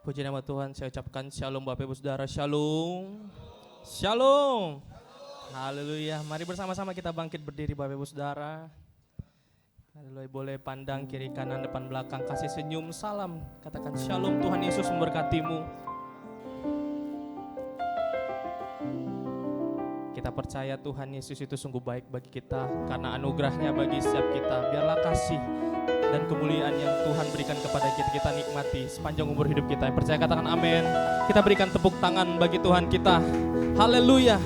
Puji nama Tuhan, saya ucapkan shalom Bapak Ibu Saudara, shalom. Shalom. Haleluya. Mari bersama-sama kita bangkit berdiri Bapak Ibu Saudara. Haleluya. Boleh pandang kiri kanan depan belakang, kasih senyum, salam. Katakan shalom, Tuhan Yesus memberkatimu. Kita percaya Tuhan Yesus itu sungguh baik bagi kita, karena anugerahnya bagi setiap kita. Biarlah kasih dan kemuliaan yang Tuhan berikan kepada kita, kita nikmati sepanjang umur hidup kita. Yang percaya katakan amin. Kita berikan tepuk tangan bagi Tuhan kita. Haleluya.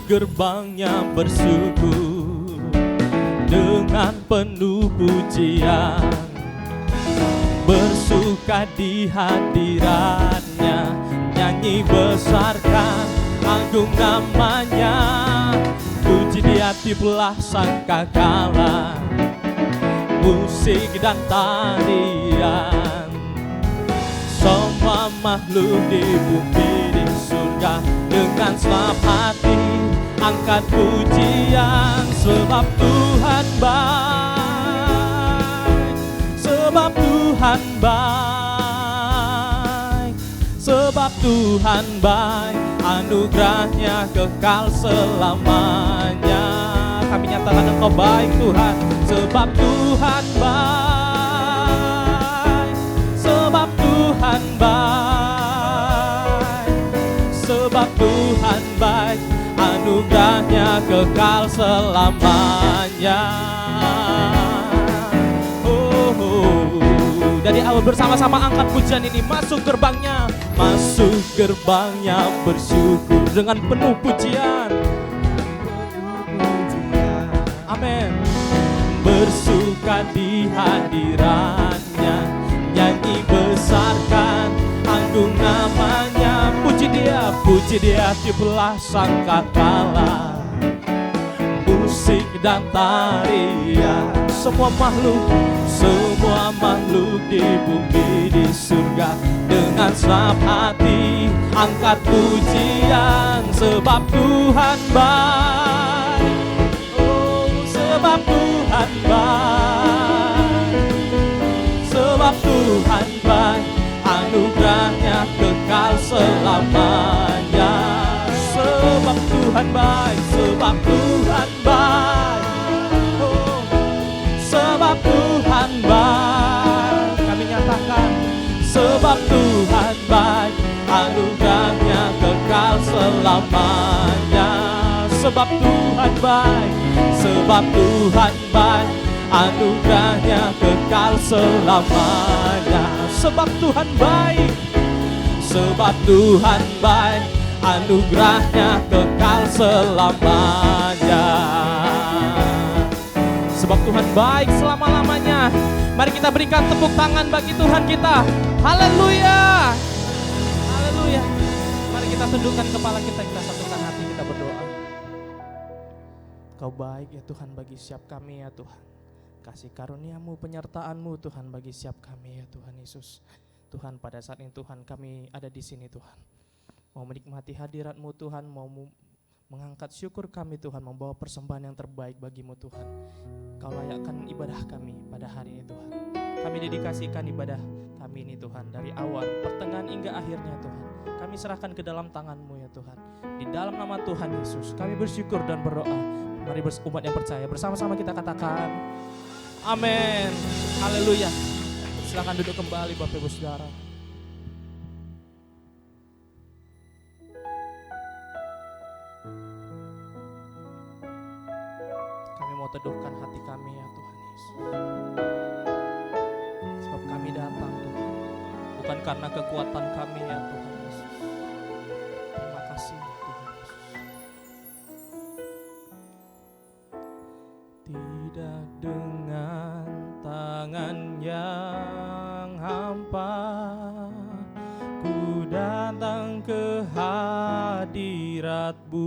Gerbangnya bersyukur dengan penuh pujian, bersuka di hadiratnya, nyanyi besarkan agung namanya, puji Dia tiuplah sangkakala, musik dan tarian, semua makhluk di bumi di surga dengan senang hati angkat pujian, sebab Tuhan baik, sebab Tuhan baik, sebab Tuhan baik, anugerahnya kekal selamanya. Kami nyatakan Engkau baik Tuhan, sebab Tuhan baik, sebab Tuhan baik, sebab Tuhan baik, anugerahnya kekal selamanya. Dari awal bersama-sama angkat pujian ini, masuk gerbangnya bersyukur dengan penuh pujian. Amin. Bersuka di hadiratnya, nyanyi besarkan agung namanya, puji Dia tiuplah sangkakala, musik dan tarian, semua makhluk di bumi di surga dengan senang hati angkat pujian, sebab Tuhan baik, oh sebab Tuhan baik, sebab Tuhan baik, anugerahnya kekal selamanya. Sebab Tuhan baik, sebab Tuhan baik, oh, sebab Tuhan baik. Kami nyatakan, sebab Tuhan baik, anugerahnya kekal selamanya. Sebab Tuhan baik, sebab Tuhan baik, anugerahnya kekal selamanya. Sebab Tuhan baik, sebab Tuhan baik, anugerahnya kekal selamanya. Sebab Tuhan baik selama-lamanya. Mari kita berikan tepuk tangan bagi Tuhan kita. Haleluya. Haleluya. Mari kita tundukkan kepala kita satukan hati, kita berdoa. Kau baik ya Tuhan bagi setiap kami ya Tuhan. Kasih karunia-Mu, penyertaan-Mu Tuhan bagi setiap kami ya Tuhan Yesus. Tuhan, pada saat ini Tuhan kami ada di sini Tuhan. Mau menikmati hadirat-Mu Tuhan, mau mengangkat syukur kami Tuhan, membawa persembahan yang terbaik bagi-Mu Tuhan. Kau layakkan ibadah kami pada hari ini Tuhan. Kami dedikasikan ibadah kami ini Tuhan, dari awal, pertengahan hingga akhirnya Tuhan. Kami serahkan ke dalam tangan-Mu ya Tuhan. Di dalam nama Tuhan Yesus kami bersyukur dan berdoa. Mari umat yang percaya bersama-sama kita katakan amin. Haleluya. Silakan duduk kembali Bapak Ibu Saudara. Kami mau teduhkan hati kami ya Tuhan Yesus. Sebab kami datang Tuhan, bukan karena kekuatan kami ya Tuhan Yesus. Terima kasih Tuhan Yesus. Tidak dengan tangan yang hampa, ku datang ke hadirat-Mu,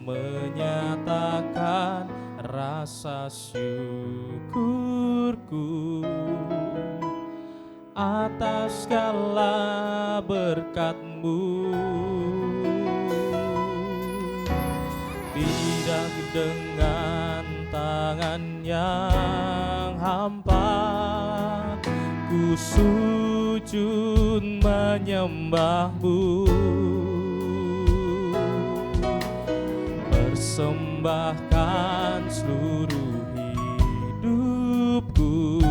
menyatakan rasa syukurku atas segala berkat-Mu. Tidak dengan tangan yang hampa ku sujud menyembah-Mu, persembahkan seluruh hidupku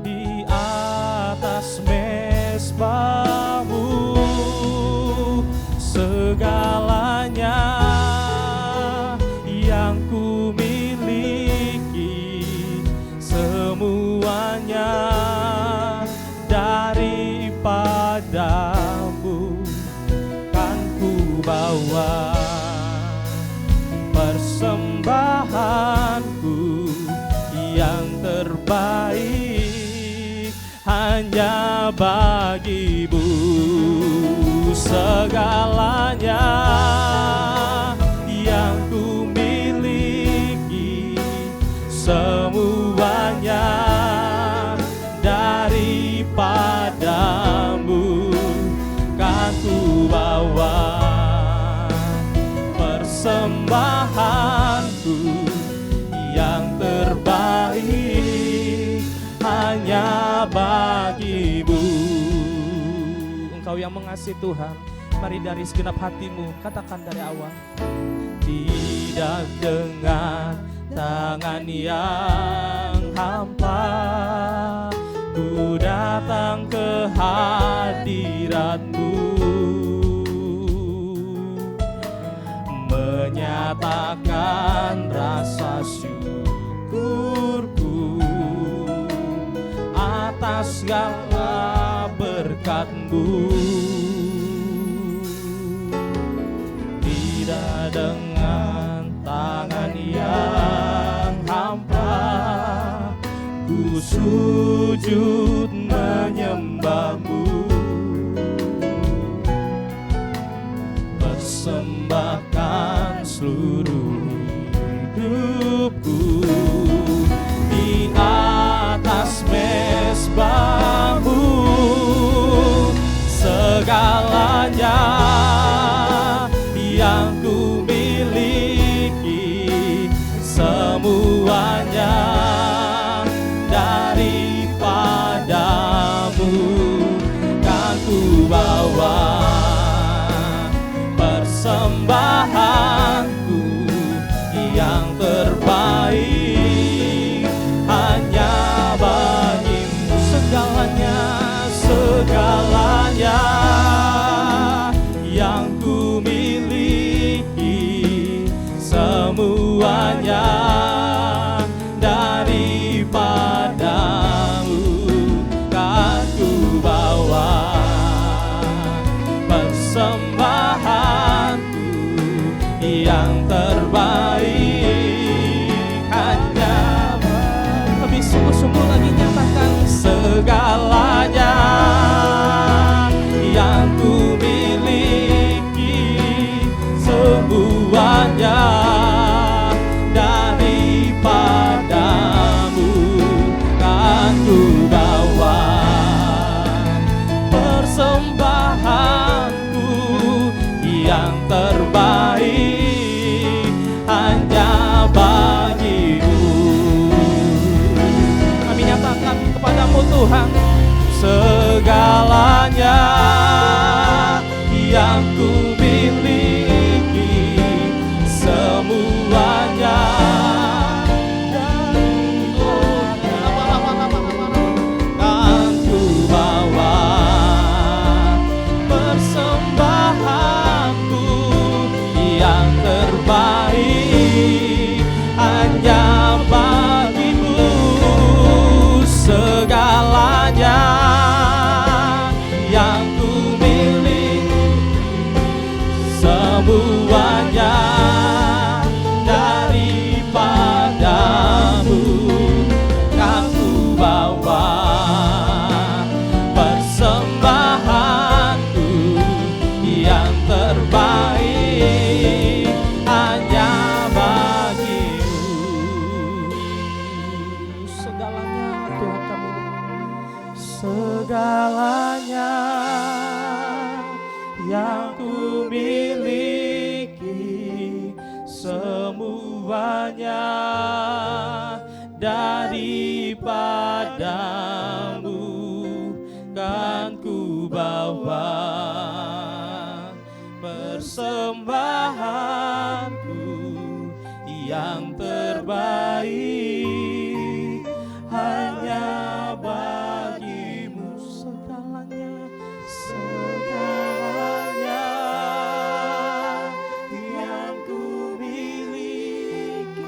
di atas mezbah-Mu. Segalanya yang ku miliki, semuanya daripada-Mu kan ku bawa. Persembahanku yang terbaik hanya bagi-Mu. Segalanya yang ku miliki, semuanya daripada-Mu kan ku bawa. Persembahanku yang terbaik hanya bagi-Mu. Engkau yang mengasihi Tuhan, mari dari segenap hatimu katakan dari awal. Tidak dengan tangan yang hampa ku datang ke hadirat-Mu, menyatakan rasa syukurku atas segala berkat-Mu. Tidak dengan tangan yang hampa ku sujud menyembah-Mu, persembahkan seluruh hidupku di atas mezbah-Mu. Segalanya yang ku miliki, semuanya daripada-Mu kan ku bawa. Persembahanku yang terbaik hanya bagi-Mu. Segalanya, segalanya yang ku miliki, semuanya daripada-Mu kan ku bawa. Persembahanku yang terbaik hanya lebih sungguh-sungguh lagi nyatakan. Segalanya yang ku miliki, semuanya daripada-Mu kan ku bawa. Persembahanku yang terbaik hanya bagi-Mu. Kami nyatakan kepada-Mu Tuhan, segalanya yang ku miliki, semuanya kan ku bawa. Persembahanku yang terbaik hanya bagi-Mu. Segalanya yang ku miliki, semuanya daripada-Mu kan ku bawa. Persembahanku yang terbaik banyak daripadamu, kan ku bawa persembahanku yang terbaik, hanya bagimu segalanya, segalanya yang ku miliki,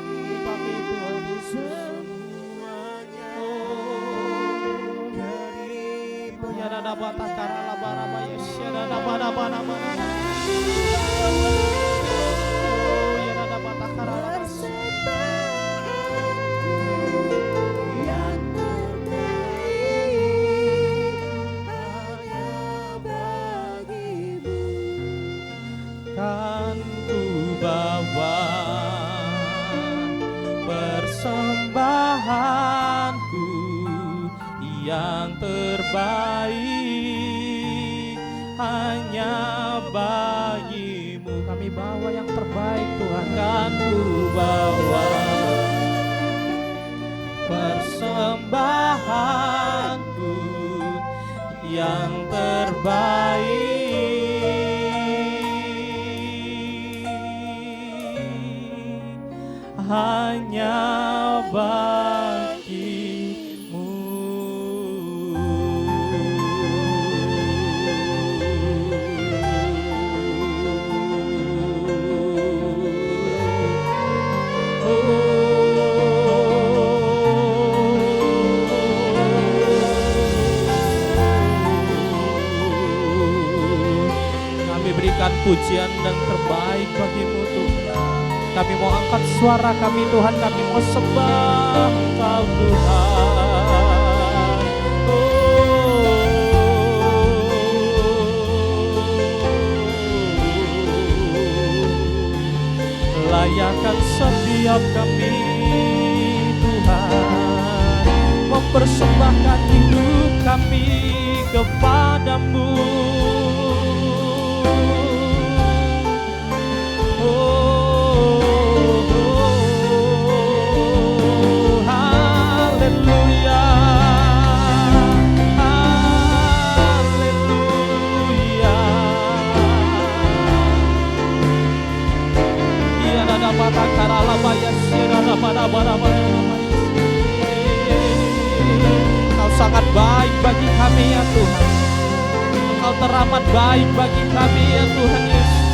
bagi Tuhan semuanya dari Yadada Batakara Labaraba Yesyadada Badabana Yadada Batakara Labas yang terbaik hanya bagimu, kan ku bawa persembahanku yang terbaik, hanya bagimu. Kami bawa yang terbaik Tuhan, kan ku bawa persembahanku yang terbaik, hanya bagimu. Kami berikan pujian dan terbaik bagimu Tuhan. Kami mau angkat suara kami Tuhan, kami mau sembah Engkau Tuhan. Layakan setiap kami Tuhan, mempersembahkan hidup kami kepadamu. Engkau sangat baik bagi kami ya Tuhan. Engkau teramat baik bagi kami ya Tuhan Yesus.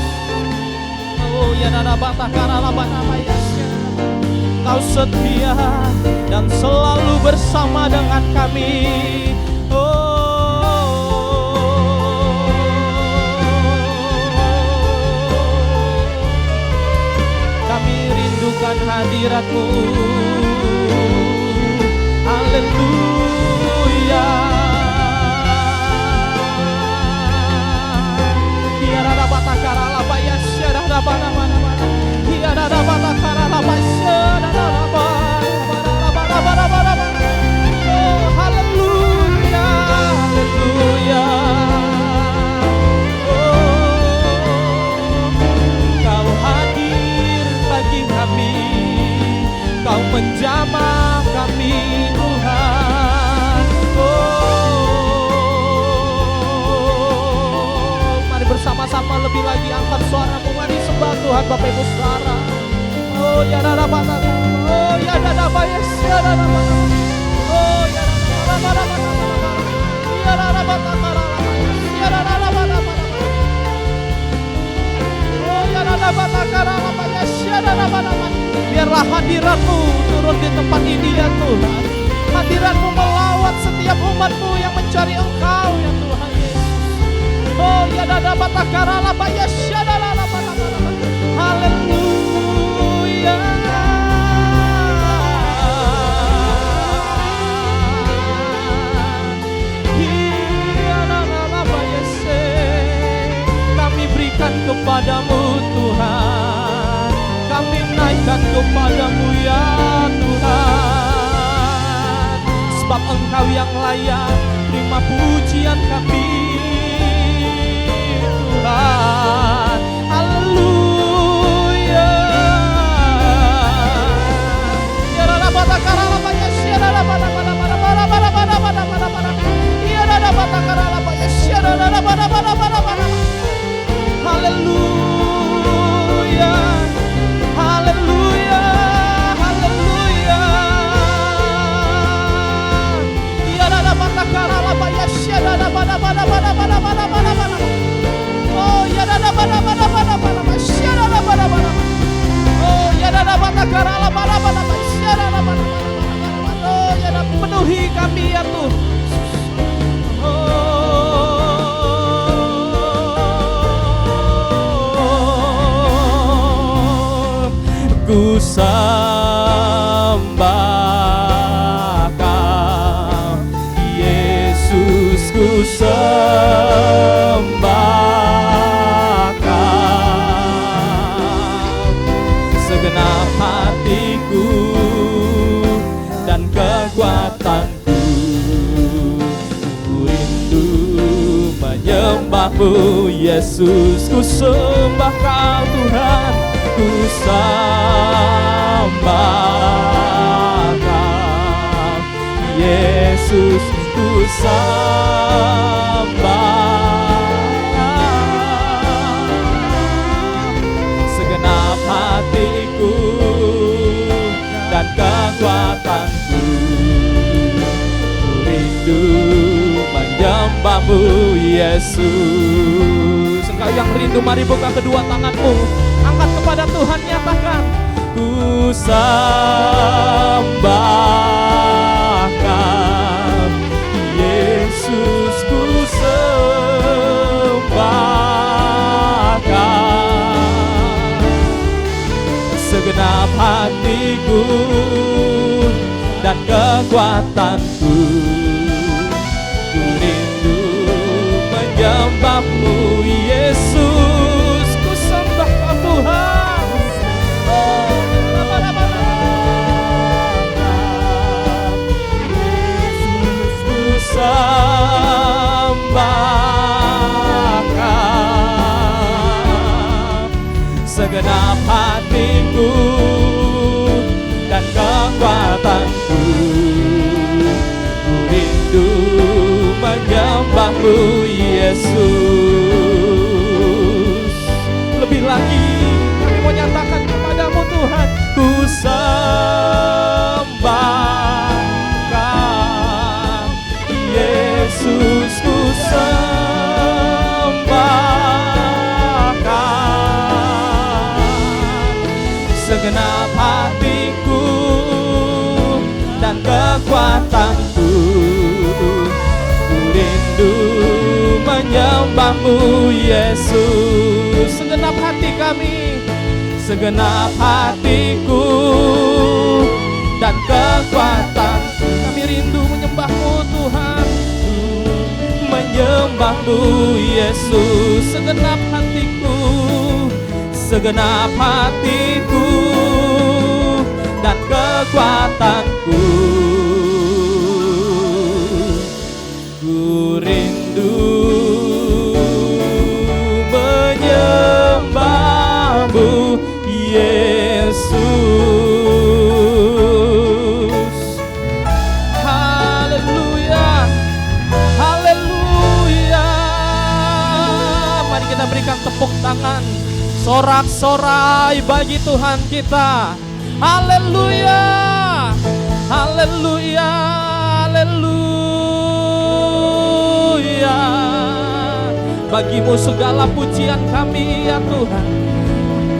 Oh ya nada batakara labanama Yesus. Engkau setia dan selalu bersama dengan kami. Rindukan hadirat-Mu. Haleluya. Tiada batakara labaya syada bana-bana. Tiada batakara labaya syada bana-bana. Oh haleluya. Haleluya. Kau menjamah kami Tuhan. Oh, mari bersama-sama lebih lagi angkat suaramu, mari sembah Tuhan Bapak Ibu Saudara. Oh ya dada bata, oh ya dada bayes, ya dada bata, oh ya dada bata, ya dada bata karala, ya dada bata, oh ya dada bata karala bayes, ya dada bata. Biarlah hadirat-Mu turun di tempat ini ya Tuhan. Hadirat-Mu melawat setiap umat-Mu yang mencari Engkau ya Tuhan Yesus. Oh ya dada batakara labaya syadala labana. Haleluya. Kami berikan kepadamu Tuhan. Kami naikkan kepadamu ya Tuhan. Sebab Engkau yang layak terima pujian kami Tuhan. Haleluya. ku sembah Kau, Yesus ku sembah Kau, segenap hatiku dan kekuatanku, ku rindu menyembahmu Yesus, ku sembah Kau Tuhan, ku sembah Kau, Yesus ku sembah, segenap hatiku dan kekuatanku, ku rindu menyembahmu Yesus. Engkau yang rindu, mari buka kedua tanganmu, angkat kepada Tuhan, nyatakan, ku sembah Kau, Yesus ku sembah Kau, segenap hatiku dan kekuatanku, ku rindu menyembahmu Yesus, ku sembah Kau Tuhan. Yesus ku sembah Kau, segenap hatiku dan kekuatanku, ku rindu menyembahmu Yesus. Lebih lagi kami mau nyatakan kepadamu Tuhan, ku sembah Kau, Yesus ku sembah Kau, segenap hatiku dan kekuatanku, ku rindu menyembahmu Yesus. Segenap hati kami, segenap hatiku dan kekuatanku, kami rindu menyembahmu Tuhan, menyembahmu Yesus. Segenap hatiku, segenap hatiku dan kekuatanku, ku rindu menyembahmu Yesus. Haleluya, haleluya. Mari kita berikan tepuk tangan, sorak-sorai bagi Tuhan kita. Haleluya, haleluya, haleluya. Bagimu segala pujian kami ya Tuhan,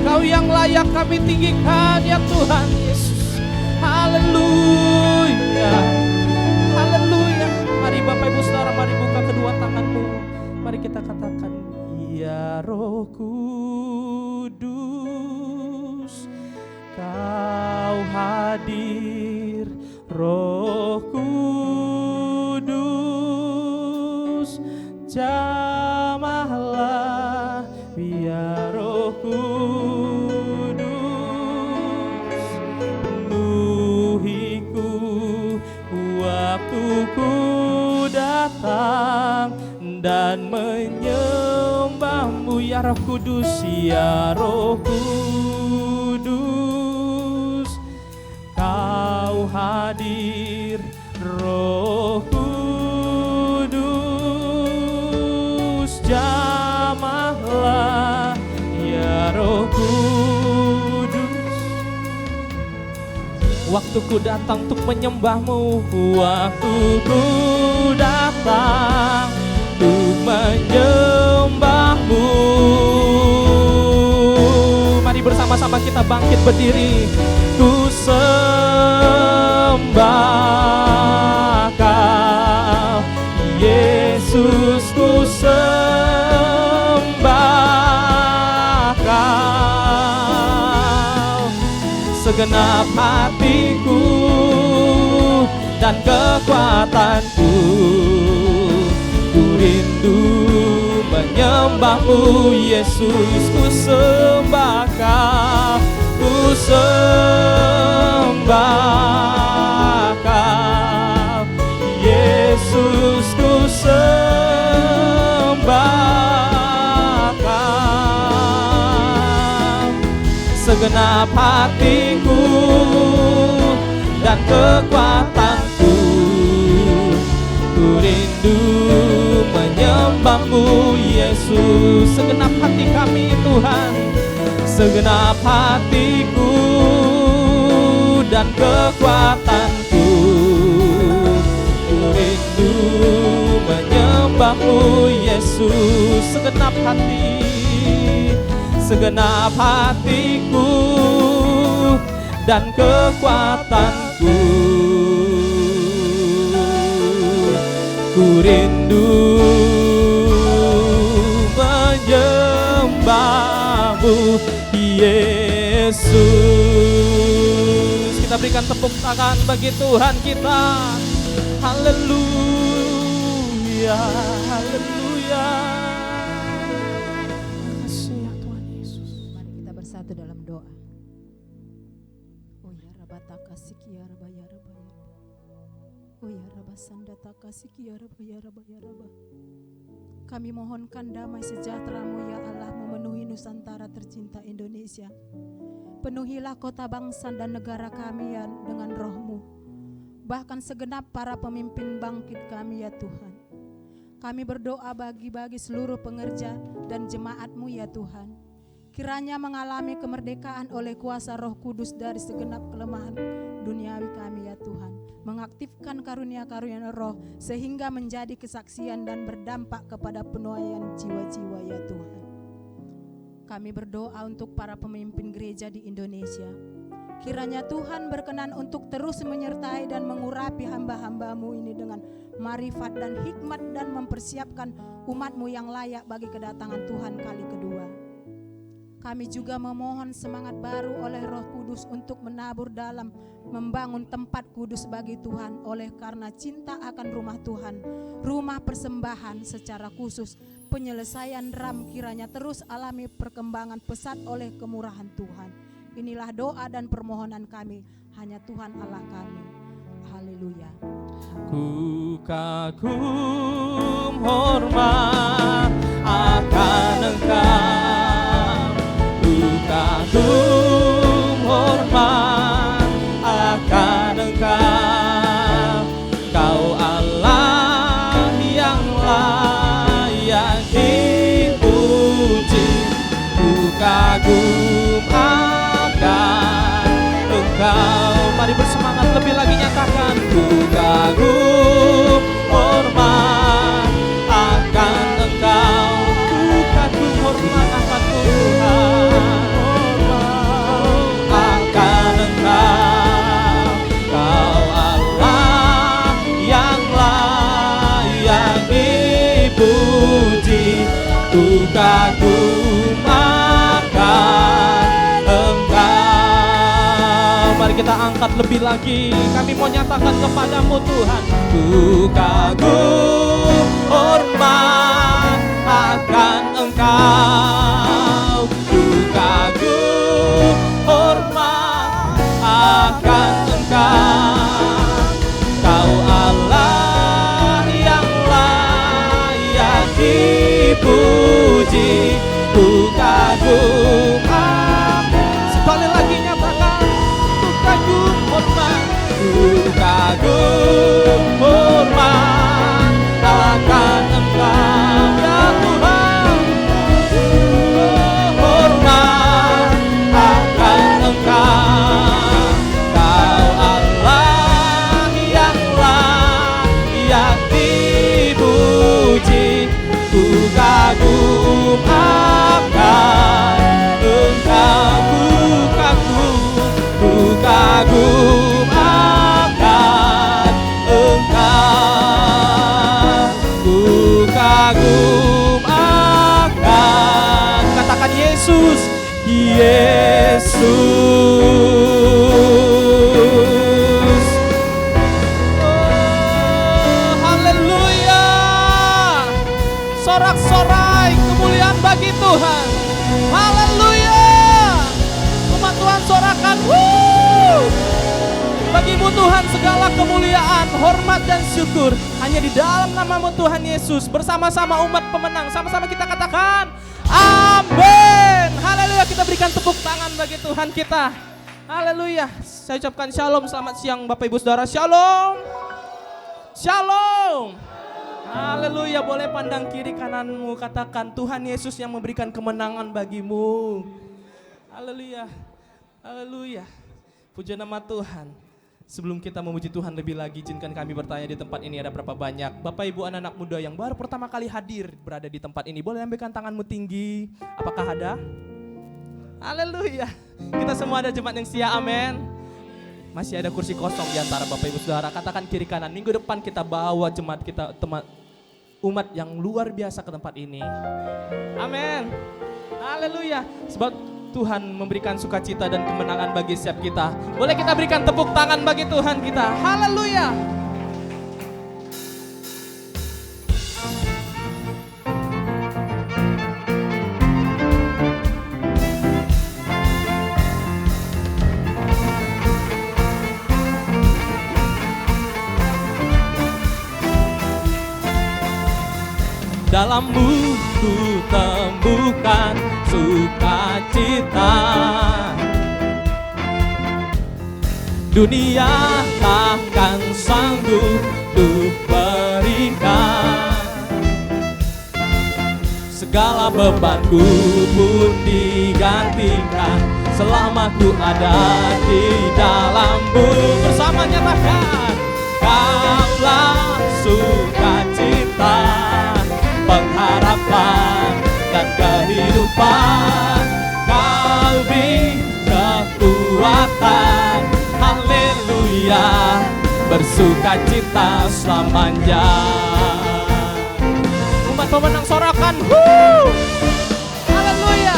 Kau yang layak kami tinggikan ya Tuhan Yesus. Haleluya, haleluya. Mari Bapak Ibu Saudara, mari buka kedua tanganmu, mari kita katakan, ya Roh Kudus, Kau hadir, Roh Kudus, jamahlah, biar Roh Kudus penuhiku waktuku datang dan menyembahmu ya Roh Kudus, ya Roh Kudus, Kau hadir, Roh Kudus, jamahlah ya Roh Kudus. Waktuku datang untuk menyembahmu, waktuku datang untuk menyembahmu. Mari bersama-sama kita bangkit berdiri. Ku sembah Kau, Yesus, ku sembah Kau, segenap hatiku dan kekuatanku. Ku rindu menyembah-Mu Yesus, ku sembah Kau, ku sembah Kau Yesus, ku sembah Kau. Segenap hatiku dan kekuatanku, ku rindu menyembah-Mu Yesus. Segenap hati kami Tuhan, segenap hatiku dan kekuatanku, ku rindu menyembah-Mu Yesus. Segenap hati, segenap hatiku dan kekuatanku, ku rindu menyembah-Mu Yesus. Kita berikan tepuk tangan bagi Tuhan kita. Haleluya, haleluya. Terima kasih ya Tuhan Yesus. Mari kita bersatu dalam doa. Oh ya rabataka sikia rabaya rabaya. Oh ya rabasanda taka sikia rabaya rabaya rabaya. Kami mohonkan damai sejahtera-Mu ya Allah memenuhi Nusantara tercinta Indonesia. Penuhilah kota bangsa dan negara kami ya dengan Roh-Mu. Bahkan segenap para pemimpin bangkit kami ya Tuhan. Kami berdoa bagi seluruh pengerja dan jemaat-Mu ya Tuhan. Kiranya mengalami kemerdekaan oleh kuasa Roh Kudus dari segenap kelemahan duniawi kami ya Tuhan. Mengaktifkan karunia-karunia Roh sehingga menjadi kesaksian dan berdampak kepada penuaian jiwa-jiwa ya Tuhan. Kami berdoa untuk para pemimpin gereja di Indonesia. Kiranya Tuhan berkenan untuk terus menyertai dan mengurapi hamba-hamba-Mu ini dengan marifat dan hikmat dan mempersiapkan umat-Mu yang layak bagi kedatangan Tuhan kali kedua. Kami juga memohon semangat baru oleh Roh Kudus untuk menabur dalam membangun tempat kudus bagi Tuhan oleh karena cinta akan rumah Tuhan, rumah persembahan secara khusus. Penyelesaian RAM kiranya terus alami perkembangan pesat oleh kemurahan Tuhan. Inilah doa dan permohonan kami, hanya Tuhan Allah kami. Haleluya. Ku kagum hormat akan Engkau, ku kagum hormat akan Engkau. Kau Allah yang layak dipuji, ku kagum akan Engkau. Mari bersemangat lebih lagi nyatakan, ku kagum hormat akan Engkau, ku kagum hormat akan Tuhan, akan Engkau. Kau Allah yang layak dipuji, ku kagum akan Engkau. Mari kita angkat lebih lagi. Kami mau nyatakan kepadamu Tuhan, ku kagum hormat akan Engkau, ku kagum hormat akan Engkau. Kau Allah yang layak dipuji, ku kagum akan. Sekali lagi nyatakan, ku kagum hormat, ku kagum hormat akan Engkau ya Tuhan. Hormat akan Engkau. Kau Allah yang layak dipuji, ku kagum akan Engkau. Ku kagum akan Engkau, ku kagum akan. Katakan Yesus, Yesus. Bagimu Tuhan segala kemuliaan, hormat dan syukur hanya di dalam nama-Mu Tuhan Yesus. Bersama-sama umat pemenang, sama-sama kita katakan amin. Haleluya, kita berikan tepuk tangan bagi Tuhan kita. Haleluya. Saya ucapkan shalom, selamat siang Bapak Ibu Saudara. Shalom. Shalom. Haleluya, boleh pandang kiri kananmu, katakan Tuhan Yesus yang memberikan kemenangan bagimu. Haleluya. Haleluya. Puja nama Tuhan. Sebelum kita memuji Tuhan lebih lagi, izinkan kami bertanya di tempat ini ada berapa banyak Bapak Ibu anak-anak muda yang baru pertama kali hadir berada di tempat ini. Boleh ambilkan tanganmu tinggi. Apakah ada? Haleluya. Kita semua ada jemaat yang setia, amin. Masih ada kursi kosong di antara Bapak Ibu Saudara. Katakan kiri kanan, minggu depan kita bawa jemaat kita, umat yang luar biasa ke tempat ini. Amin. Haleluya. Sebab Tuhan memberikan sukacita dan kemenangan bagi setiap kita. Boleh kita berikan tepuk tangan bagi Tuhan kita. Haleluya. Dalam-Mu ku temukan sukacita. Dunia takkan sanggup untuk berikan. Segala bebanku pun digantikan selama ku ada di dalam-Mu. Bersama nyatakan, Kaulah sukacita, pengharapan dan kehidupan. Kau beri kekuatan, haleluya, bersukacita selamanya. Umat pemenang sorakan, haleluya.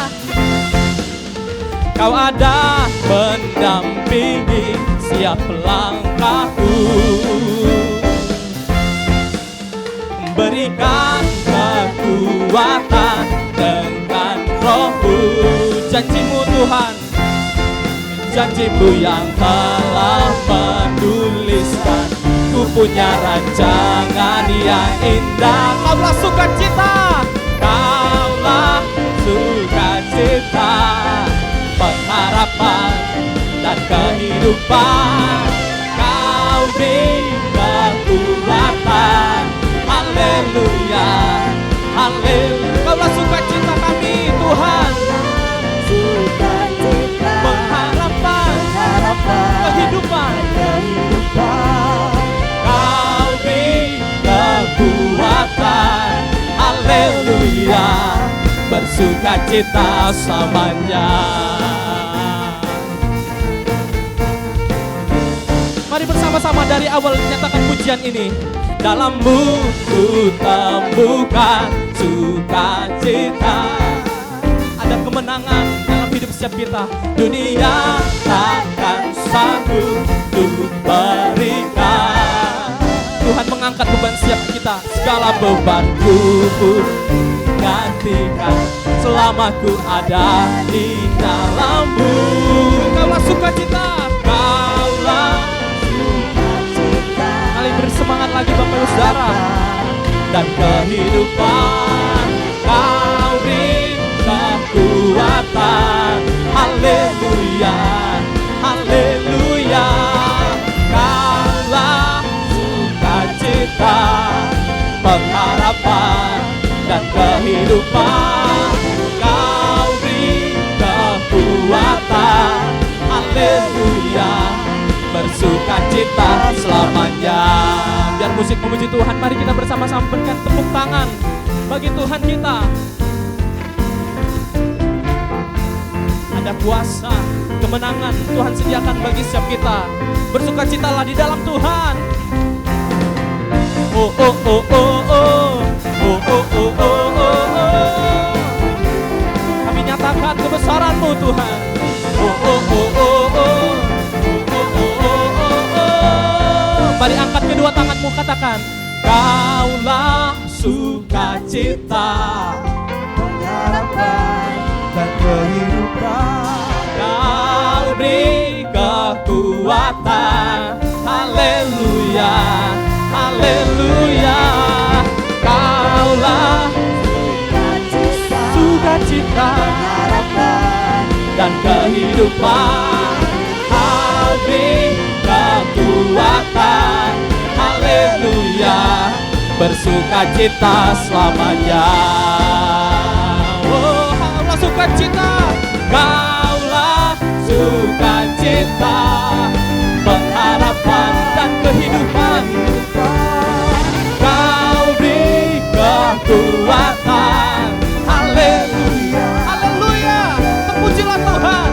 Kau ada mendampingi setiap langkahku, berikan kekuatan dengan Roh-Mu. Janji-Mu Tuhan, janji-Mu yang telah menuliskan, ku punya rancangan yang indah. Kaulah sukacita, Kaulah sukacita, pengharapan dan kehidupan. Kau beri kekuatan, haleluya, haleluya. Kaulah sukacita kami Tuhan, sukacita, pengharapan, kehidupan. Kau beri kekuatan, haleluya, bersukacita selamanya. Mari bersama-sama dari awal nyatakan pujian ini. Dalam-Mu ku temukan sukacita. Ada kemenangan dalam hidup setiap kita. Dunia takkan sanggup untuk berikan. Tuhan mengangkat beban setiap kita. Segala bebanku pun gantikan selama ku ada di dalam-Mu. Kaulah sukacita, Kaulah. Mari bersemangat lagi Bapak Ibu Saudara. Dan kehidupan, Kau beri kekuatan, haleluya, haleluya. Kaulah sukacita, pengharapan dan kehidupan. Kau beri kekuatan, haleluya, bersukacita selamanya. Biar musik memuji Tuhan, mari kita bersama-sama berikan tepuk tangan bagi Tuhan kita. Ada kuasa, kemenangan Tuhan sediakan bagi setiap kita. Bersukacitalah di dalam Tuhan. Oh oh oh oh oh, oh oh oh oh oh oh. Kami nyatakan kebesaran-Mu Tuhan. Oh oh oh oh oh. Mari angkat kedua tanganmu, katakan, Kaulah sukacita, pengharapan dan kehidupan. Kau beri kekuatan, kekuatan. Haleluya, haleluya. Kaulah sukacita, harapan dan kehidupan. Habis kekuatan. Haleluya, bersukacita selamanya. Oh, kaulah sukacita, kaulah sukacita, pengharapan dan kehidupan. Kau beri kekuatan. Haleluya, haleluya, terpujilah Tuhan.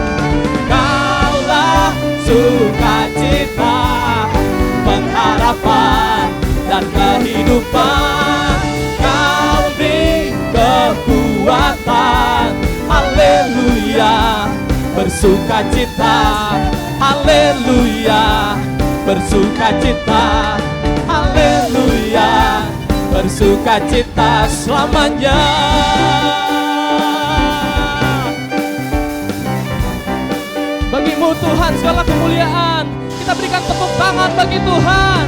Kaulah sukacita, pengharapan dan kehidupan. Kau beri kekuatan. Haleluya, bersukacita. Haleluya, bersukacita. Haleluya, bersukacita selamanya. Bagimu Tuhan segala kemuliaan. Kita berikan tepuk tangan bagi Tuhan.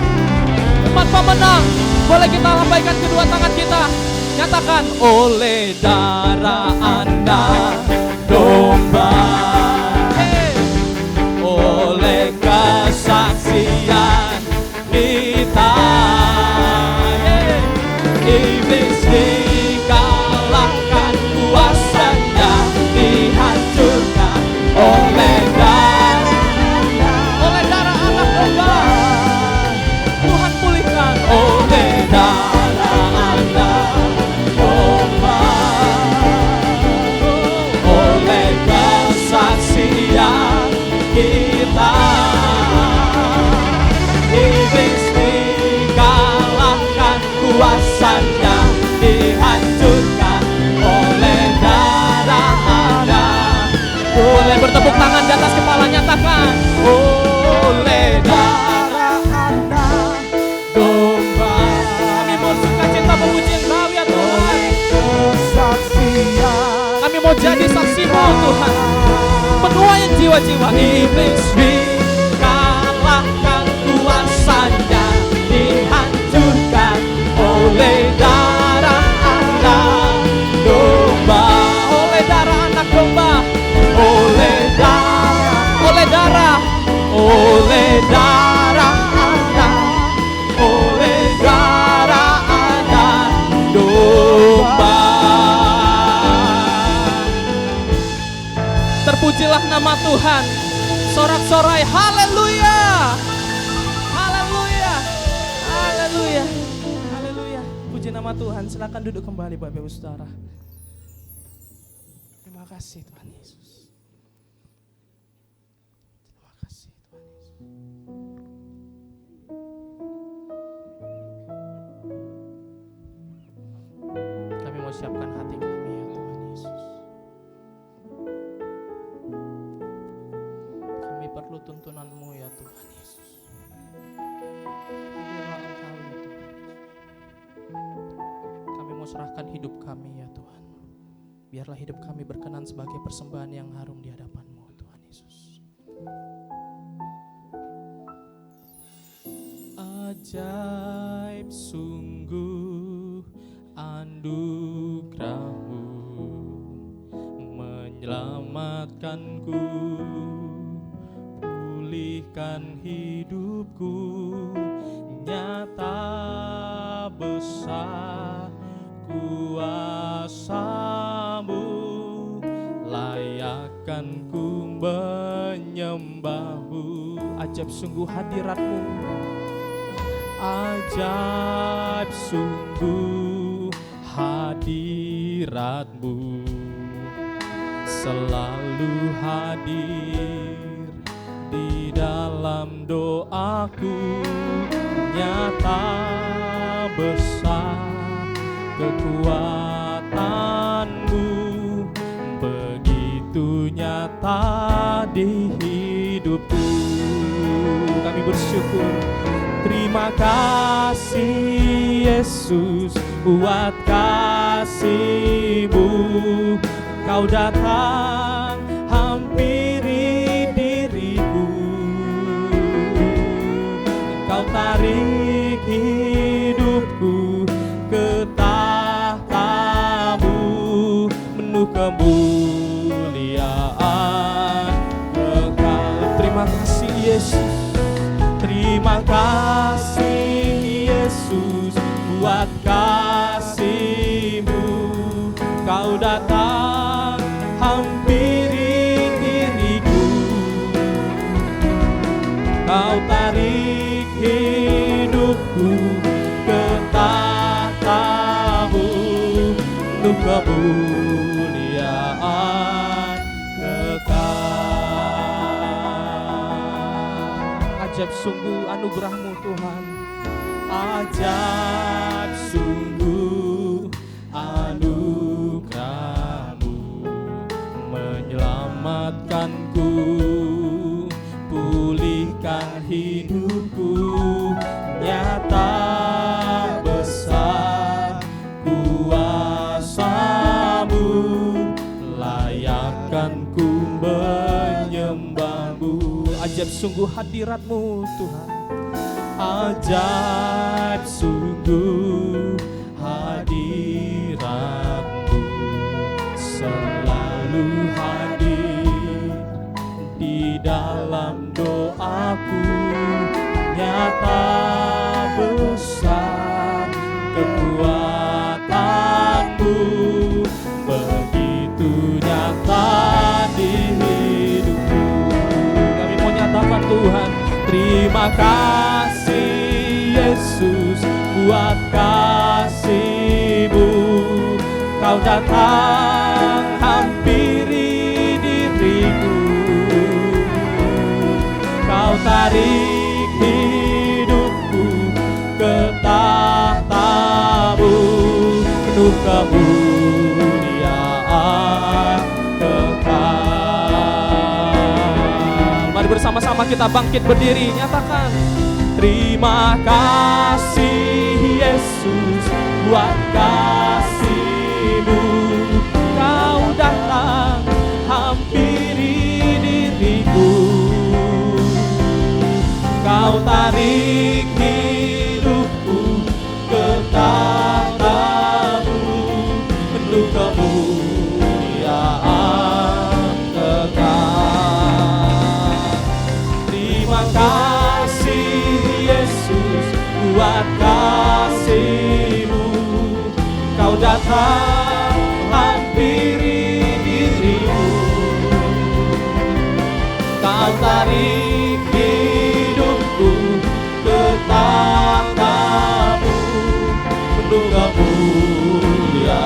Umat pemenang, boleh kita lambaikan kedua tangan kita. Nyatakan, oleh darah anak domba, oleh kesaksian kita, iblis dikalahkan, kuasanya dihancurkan oleh darah anak domba. Tuhan pulihkan oleh darah anak domba, oleh kesaksian kita, iblis dikalahkan, kuasanya dihancurkan oleh darah anak. Boleh bertepuk tangan di atas kepala, nyatakan, oleh darah anak domba. Kami mau sukacita memuji Engkau ya Tuhan. Kami mau jadi saksi-Mu Tuhan. Menuai jiwa-jiwa, iblis dikalahkan, kuasanya dihancurkan oleh darah anak domba, oleh darah anak domba, oleh darah, oleh darah, oleh darah anak, oleh darah anak domba. Terpujilah nama Tuhan. Sorak-sorai haleluya, haleluya, haleluya, haleluya. Puji nama Tuhan. Silakan duduk kembali Bapak Ibu Saudara. Terima kasih Tuhan Yesus. Terima kasih Tuhan Yesus. Kami mau siapkan hati kami ya Tuhan Yesus. Kami perlu tuntunan-Mu ya Tuhan Yesus. Hadirlah Engkau ya Tuhan. Kami mau serahkan hidup kami ya Tuhan. Biarlah hidup kami berkenan sebagai persembahan yang harum di hadapan-Mu Tuhan Yesus. Ajaib sungguh anugerah-Mu menyelamatkanku, pulihkan hidupku, nyata besar kuasa-Mu, layakkan ku menyembah-Mu. Ajaib sungguh hadirat-Mu, ajaib sungguh hadirat-Mu, selalu hadir di dalam doaku, nyata besar kekuatan-Mu, begitu nyata di hidupku. Kami bersyukur. Terima kasih Yesus buat kasih-Mu. Kau datang hampiri diriku, Terima kasih Yesus, terima kasih Yesus buat kasih-Mu. Kau datang hampiri diriku, Kau tarik hidupku ke tahta-Mu untuk kemuliaan kekal. Ajaib sungguh anugerah-Mu Tuhan, ajaib sungguh anugerah-Mu menyelamatkanku, pulihkan hidupku. Nyata besar kuasa-Mu, layakkan ku menyembah-Mu. Ajaib sungguh hadirat-Mu Tuhan, ajaib sungguh hadirat-Mu, selalu hadir di dalam doaku. Nyata besar kekuatan-Mu, begitu nyata di hidupku. Kami mau nyatakan Tuhan, terima kasih Yesus buat kasih-Mu. Kau datang hampiri diriku, Kau tarik hidupku ke tahta-Mu penuh kemuliaan kekal. Mari bersama-sama kita bangkit berdiri, nyatakan terima kasih Yesus buat kasih-Mu. Kau datang hampiri diriku, Kau tarik hidupku ke tahta-Mu penuh kemuliaan kekal. Terima kasih Yesus buat kasih-Mu. Kau datang hampiri diriku, Kau tarik hidupku ke tahta-Mu penuh kemuliaan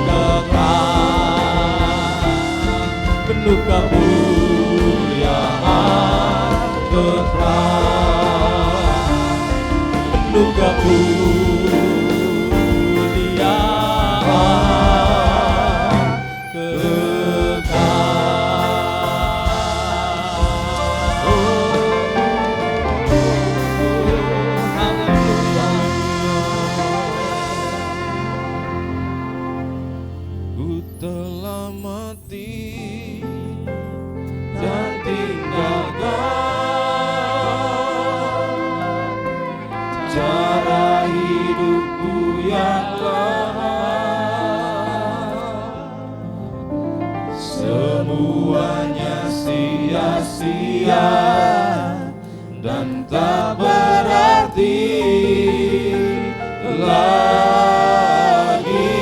kekal, penuh kemuliaan kekal, penuh kemuliaan kekal. Ku telah mati dan tinggalkan cara hidupku yang lama. Semuanya sia-sia dan tak berarti lagi.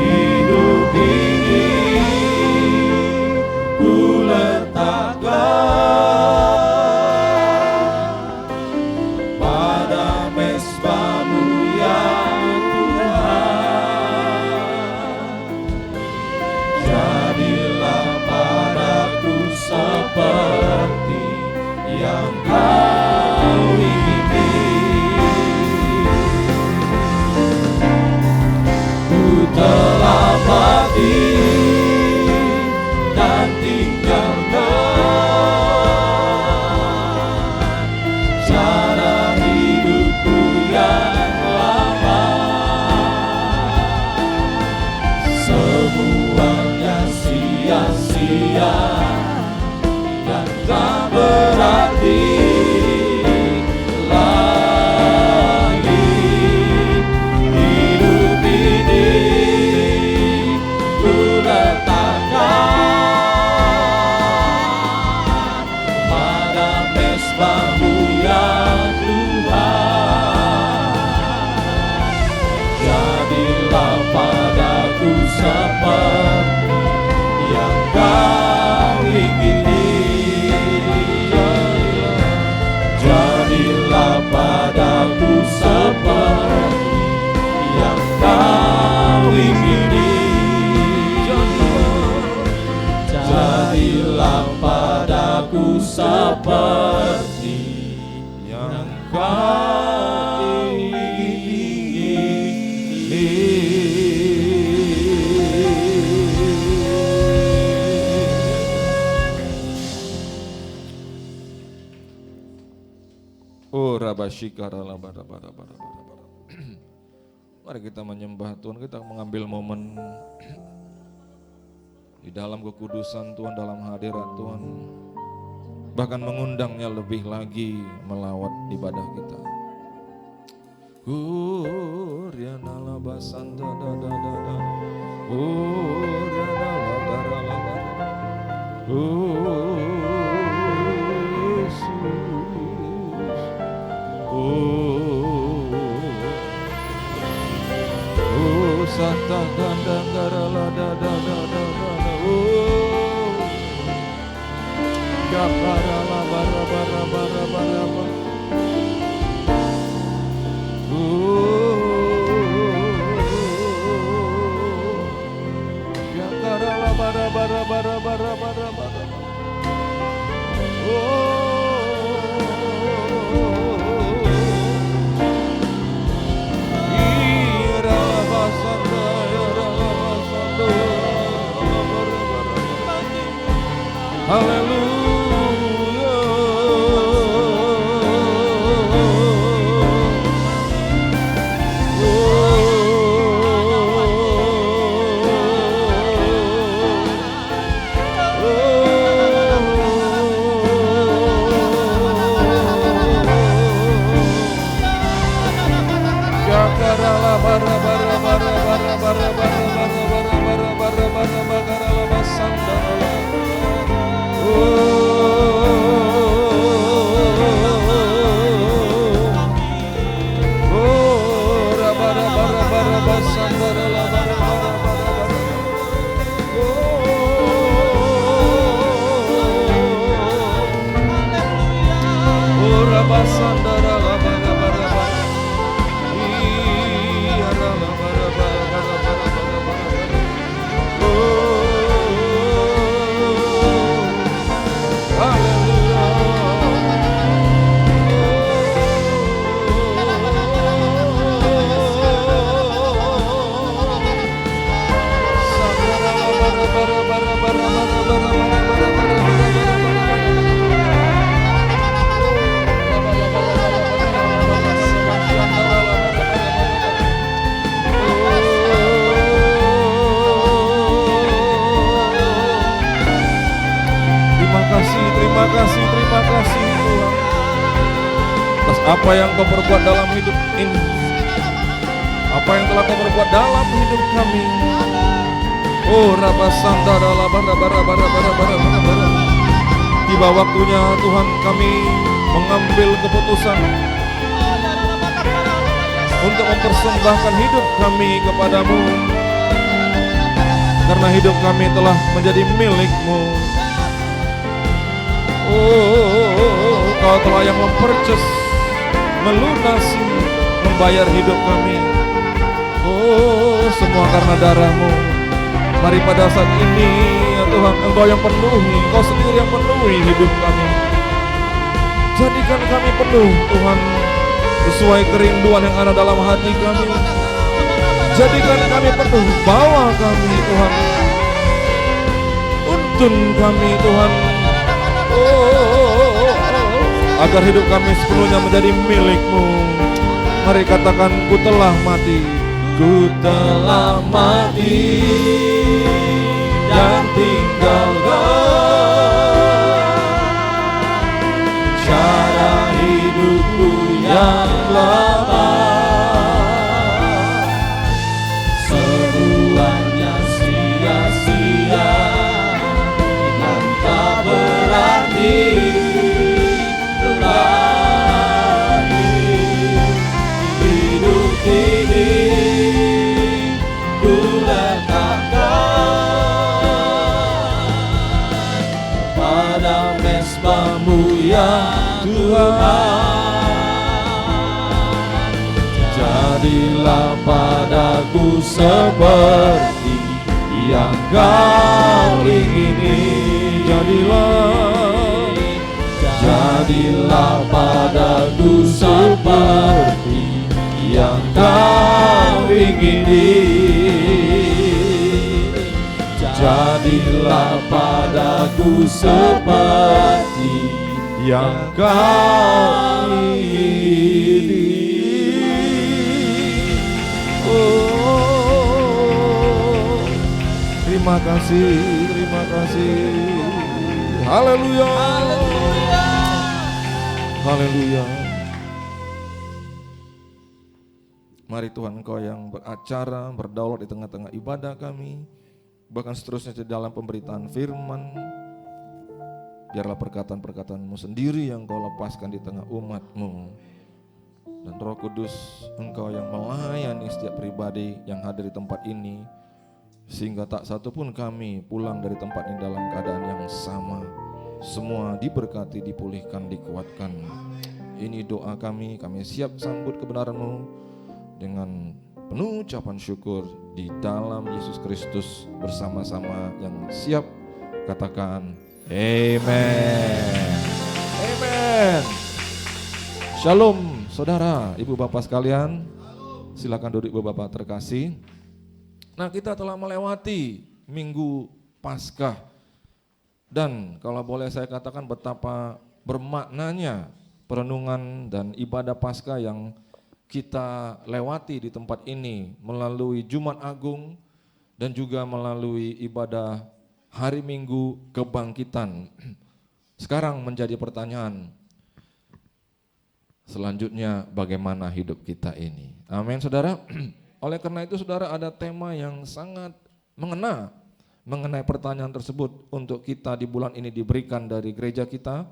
Hidup ini ku letakkan pada mezbah-Mu ya Tuhan. Jadilah padaku seperti yang Kau ingin. Ku telah mati dan tinggalkan cara hidupku yang lama. Semuanya sia-sia dan tak berarti lagi. Hidup ini ku letakkan padaku seperti yang Kau ingini. Oh rabashikara labara bara bara bara bara. Mari kita menyembah Tuhan, kita mengambil momen di dalam kekudusan Tuhan, dalam hadirat Tuhan, bahkan mengundangnya lebih lagi melawat ibadah kita. Riana labasanda da da da da. Riana labara labara. Sata gandang garala da da da da da. Gapara la bara bara bara bara bara. Gapara la bara bara bara bara bara bara. Haleluya. Yakarala bara bara bara bara bara bara bara bara bara bara bara bara sandala. Terima kasih Tuhan atas apa yang Kau perbuat dalam hidup ini, apa yang telah Kau perbuat dalam hidup kami. Oh rabasandara labara bara bara bara bara bara. Tiba waktunya Tuhan kami mengambil keputusan untuk mempersembahkan hidup kami kepadamu, karena hidup kami telah menjadi milik-Mu. Oh, Kau telah yang memperces, melunasi, membayar hidup kami. Oh, semua karena darah-Mu. Mari pada saat ini ya Tuhan, Engkau yang penuhi, Engkau sendiri yang penuhi hidup kami. Jadikan kami penuh Tuhan, sesuai kerinduan yang ada dalam hati kami. Jadikan kami penuh, bawa kami Tuhan, untun kami Tuhan. Agar hidup kami sepenuhnya menjadi milik-Mu. Mari katakan, ku telah mati. Ku telah mati dan tinggalkan cara hidupku yang lama. Semuanya sia-sia dan tak berarti. Ya Tuhan, jadilah padaku seperti yang Kau ingini. Jadilah jadilah padaku seperti yang kau ingini. Jadilah padaku seperti yang kau ingini. Oh, terima kasih, terima kasih. Haleluya, haleluya, haleluya. Mari Tuhan, Engkau yang beracara, berdaulat di tengah-tengah ibadah kami, bahkan seterusnya di dalam pemberitaan firman. Biarlah perkataan-perkataan-Mu sendiri yang Kau lepaskan di tengah umat-Mu. Dan Roh Kudus, Engkau yang melayani setiap pribadi yang hadir di tempat ini, sehingga tak satu pun kami pulang dari tempat ini dalam keadaan yang sama. Semua diberkati, dipulihkan, dikuatkan. Ini doa kami siap sambut kebenaran-Mu dengan penuh ucapan syukur di dalam Yesus Kristus, bersama-sama yang siap katakan amen. Amen. Shalom saudara, ibu bapak sekalian. Silakan duduk ibu bapak terkasih. Nah, kita telah melewati Minggu Paskah. Dan kalau boleh saya katakan betapa bermaknanya perenungan dan ibadah Paskah yang kita lewati di tempat ini melalui Jumat Agung dan juga melalui ibadah hari Minggu Kebangkitan. Sekarang menjadi pertanyaan, selanjutnya bagaimana hidup kita ini? Amin saudara. Oleh karena itu saudara, ada tema yang sangat mengena mengenai pertanyaan tersebut untuk kita di bulan ini diberikan dari gereja kita,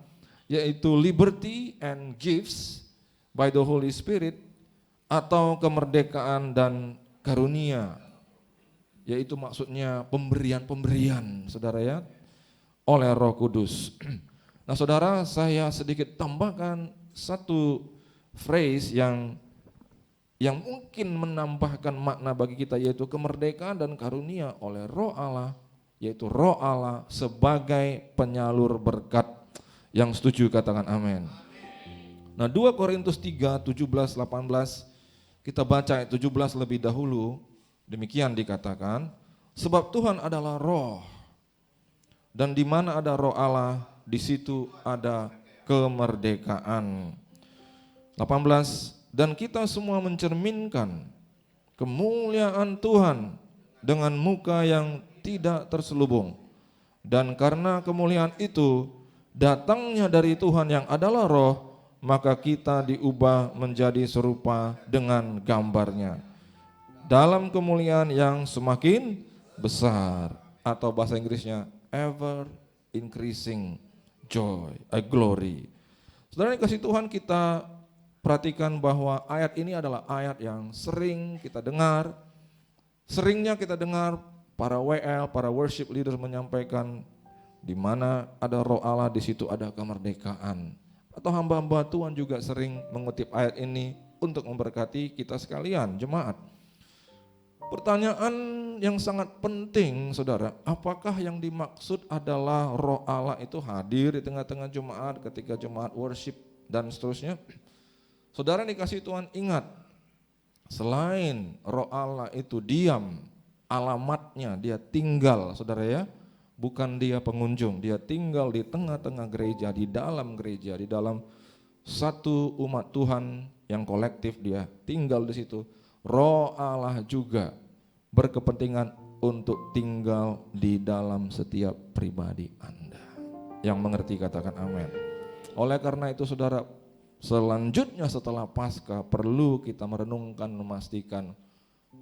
yaitu liberty and gifts by the Holy Spirit, atau kemerdekaan dan karunia, yaitu maksudnya pemberian-pemberian saudara ya, oleh Roh Kudus. Nah saudara, saya sedikit tambahkan satu phrase yang mungkin menambahkan makna bagi kita, yaitu kemerdekaan dan karunia oleh Roh Allah, yaitu Roh Allah sebagai penyalur berkat. Yang setuju katakan amin. Nah 2 Korintus 3, 17, 18 kita baca ayat 17 lebih dahulu. Demikian dikatakan, sebab Tuhan adalah Roh, dan di mana ada Roh Allah, di situ ada kemerdekaan. 18, dan kita semua mencerminkan kemuliaan Tuhan dengan muka yang tidak terselubung, dan karena kemuliaan itu datangnya dari Tuhan yang adalah Roh, maka kita diubah menjadi serupa dengan gambarnya dalam kemuliaan yang semakin besar, atau bahasa Inggrisnya ever increasing joy, glory. Saudara yang kasih Tuhan, kita perhatikan bahwa ayat ini adalah ayat yang sering kita dengar. Seringnya kita dengar para WL, para worship leader menyampaikan, di mana ada Roh Allah, di situ ada kemerdekaan. Atau hamba-hamba Tuhan juga sering mengutip ayat ini untuk memberkati kita sekalian, jemaat. Pertanyaan yang sangat penting saudara, apakah yang dimaksud adalah Roh Allah itu hadir di tengah-tengah jemaat ketika jemaat worship dan seterusnya? Saudara dikasih Tuhan, ingat, selain Roh Allah itu diam, alamatnya dia tinggal saudara ya. Bukan dia pengunjung, dia tinggal di tengah-tengah gereja, di dalam satu umat Tuhan yang kolektif, dia tinggal di situ. Roh Allah juga berkepentingan untuk tinggal di dalam setiap pribadi Anda. Yang mengerti katakan amin. Oleh karena itu saudara, selanjutnya setelah Paskah perlu kita merenungkan, memastikan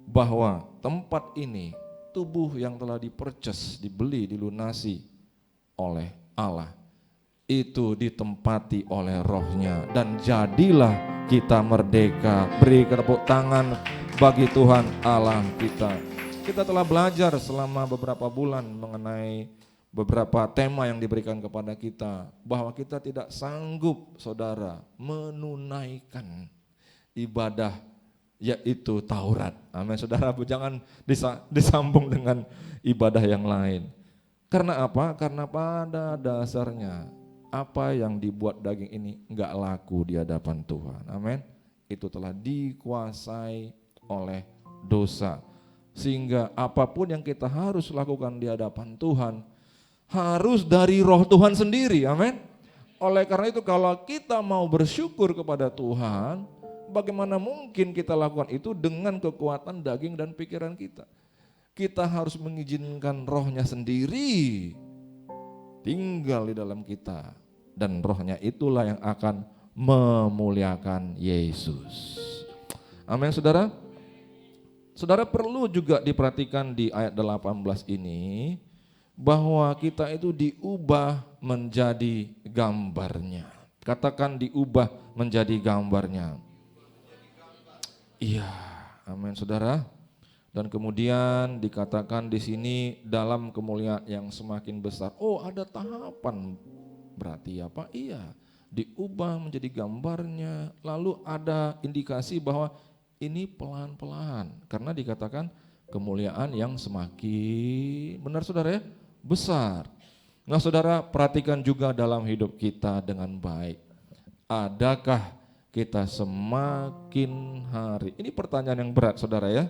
bahwa tempat ini, tubuh yang telah di-purchase, dibeli, dilunasi oleh Allah, itu ditempati oleh Roh-Nya, dan jadilah kita merdeka. Beri tepuk tangan bagi Tuhan Allah kita. Kita telah belajar selama beberapa bulan mengenai beberapa tema yang diberikan kepada kita, bahwa kita tidak sanggup saudara menunaikan ibadah yaitu Taurat. Amin saudara, jangan disambung dengan ibadah yang lain. Karena apa? Karena pada dasarnya apa yang dibuat daging ini nggak laku di hadapan Tuhan. Amin. Itu telah dikuasai oleh dosa. Sehingga apapun yang kita harus lakukan di hadapan Tuhan harus dari roh Tuhan sendiri. Amin. Oleh karena itu kalau kita mau bersyukur kepada Tuhan, bagaimana mungkin kita lakukan itu dengan kekuatan daging dan pikiran kita? Kita harus mengizinkan rohnya sendiri tinggal di dalam kita. Dan rohnya itulah yang akan memuliakan Yesus. Amin saudara. Saudara perlu juga diperhatikan di ayat 18 ini, bahwa kita itu diubah menjadi gambarnya. Katakan diubah menjadi gambarnya. Iya, amin saudara. Dan kemudian dikatakan di sini dalam kemuliaan yang semakin besar. Oh, ada tahapan. Berarti apa? Iya, diubah menjadi gambarnya. Lalu ada indikasi bahwa ini pelan-pelan. Karena dikatakan kemuliaan yang semakin, benar saudara ya, besar. Nah saudara, perhatikan juga dalam hidup kita dengan baik. Adakah kita semakin hari, ini pertanyaan yang berat saudara ya.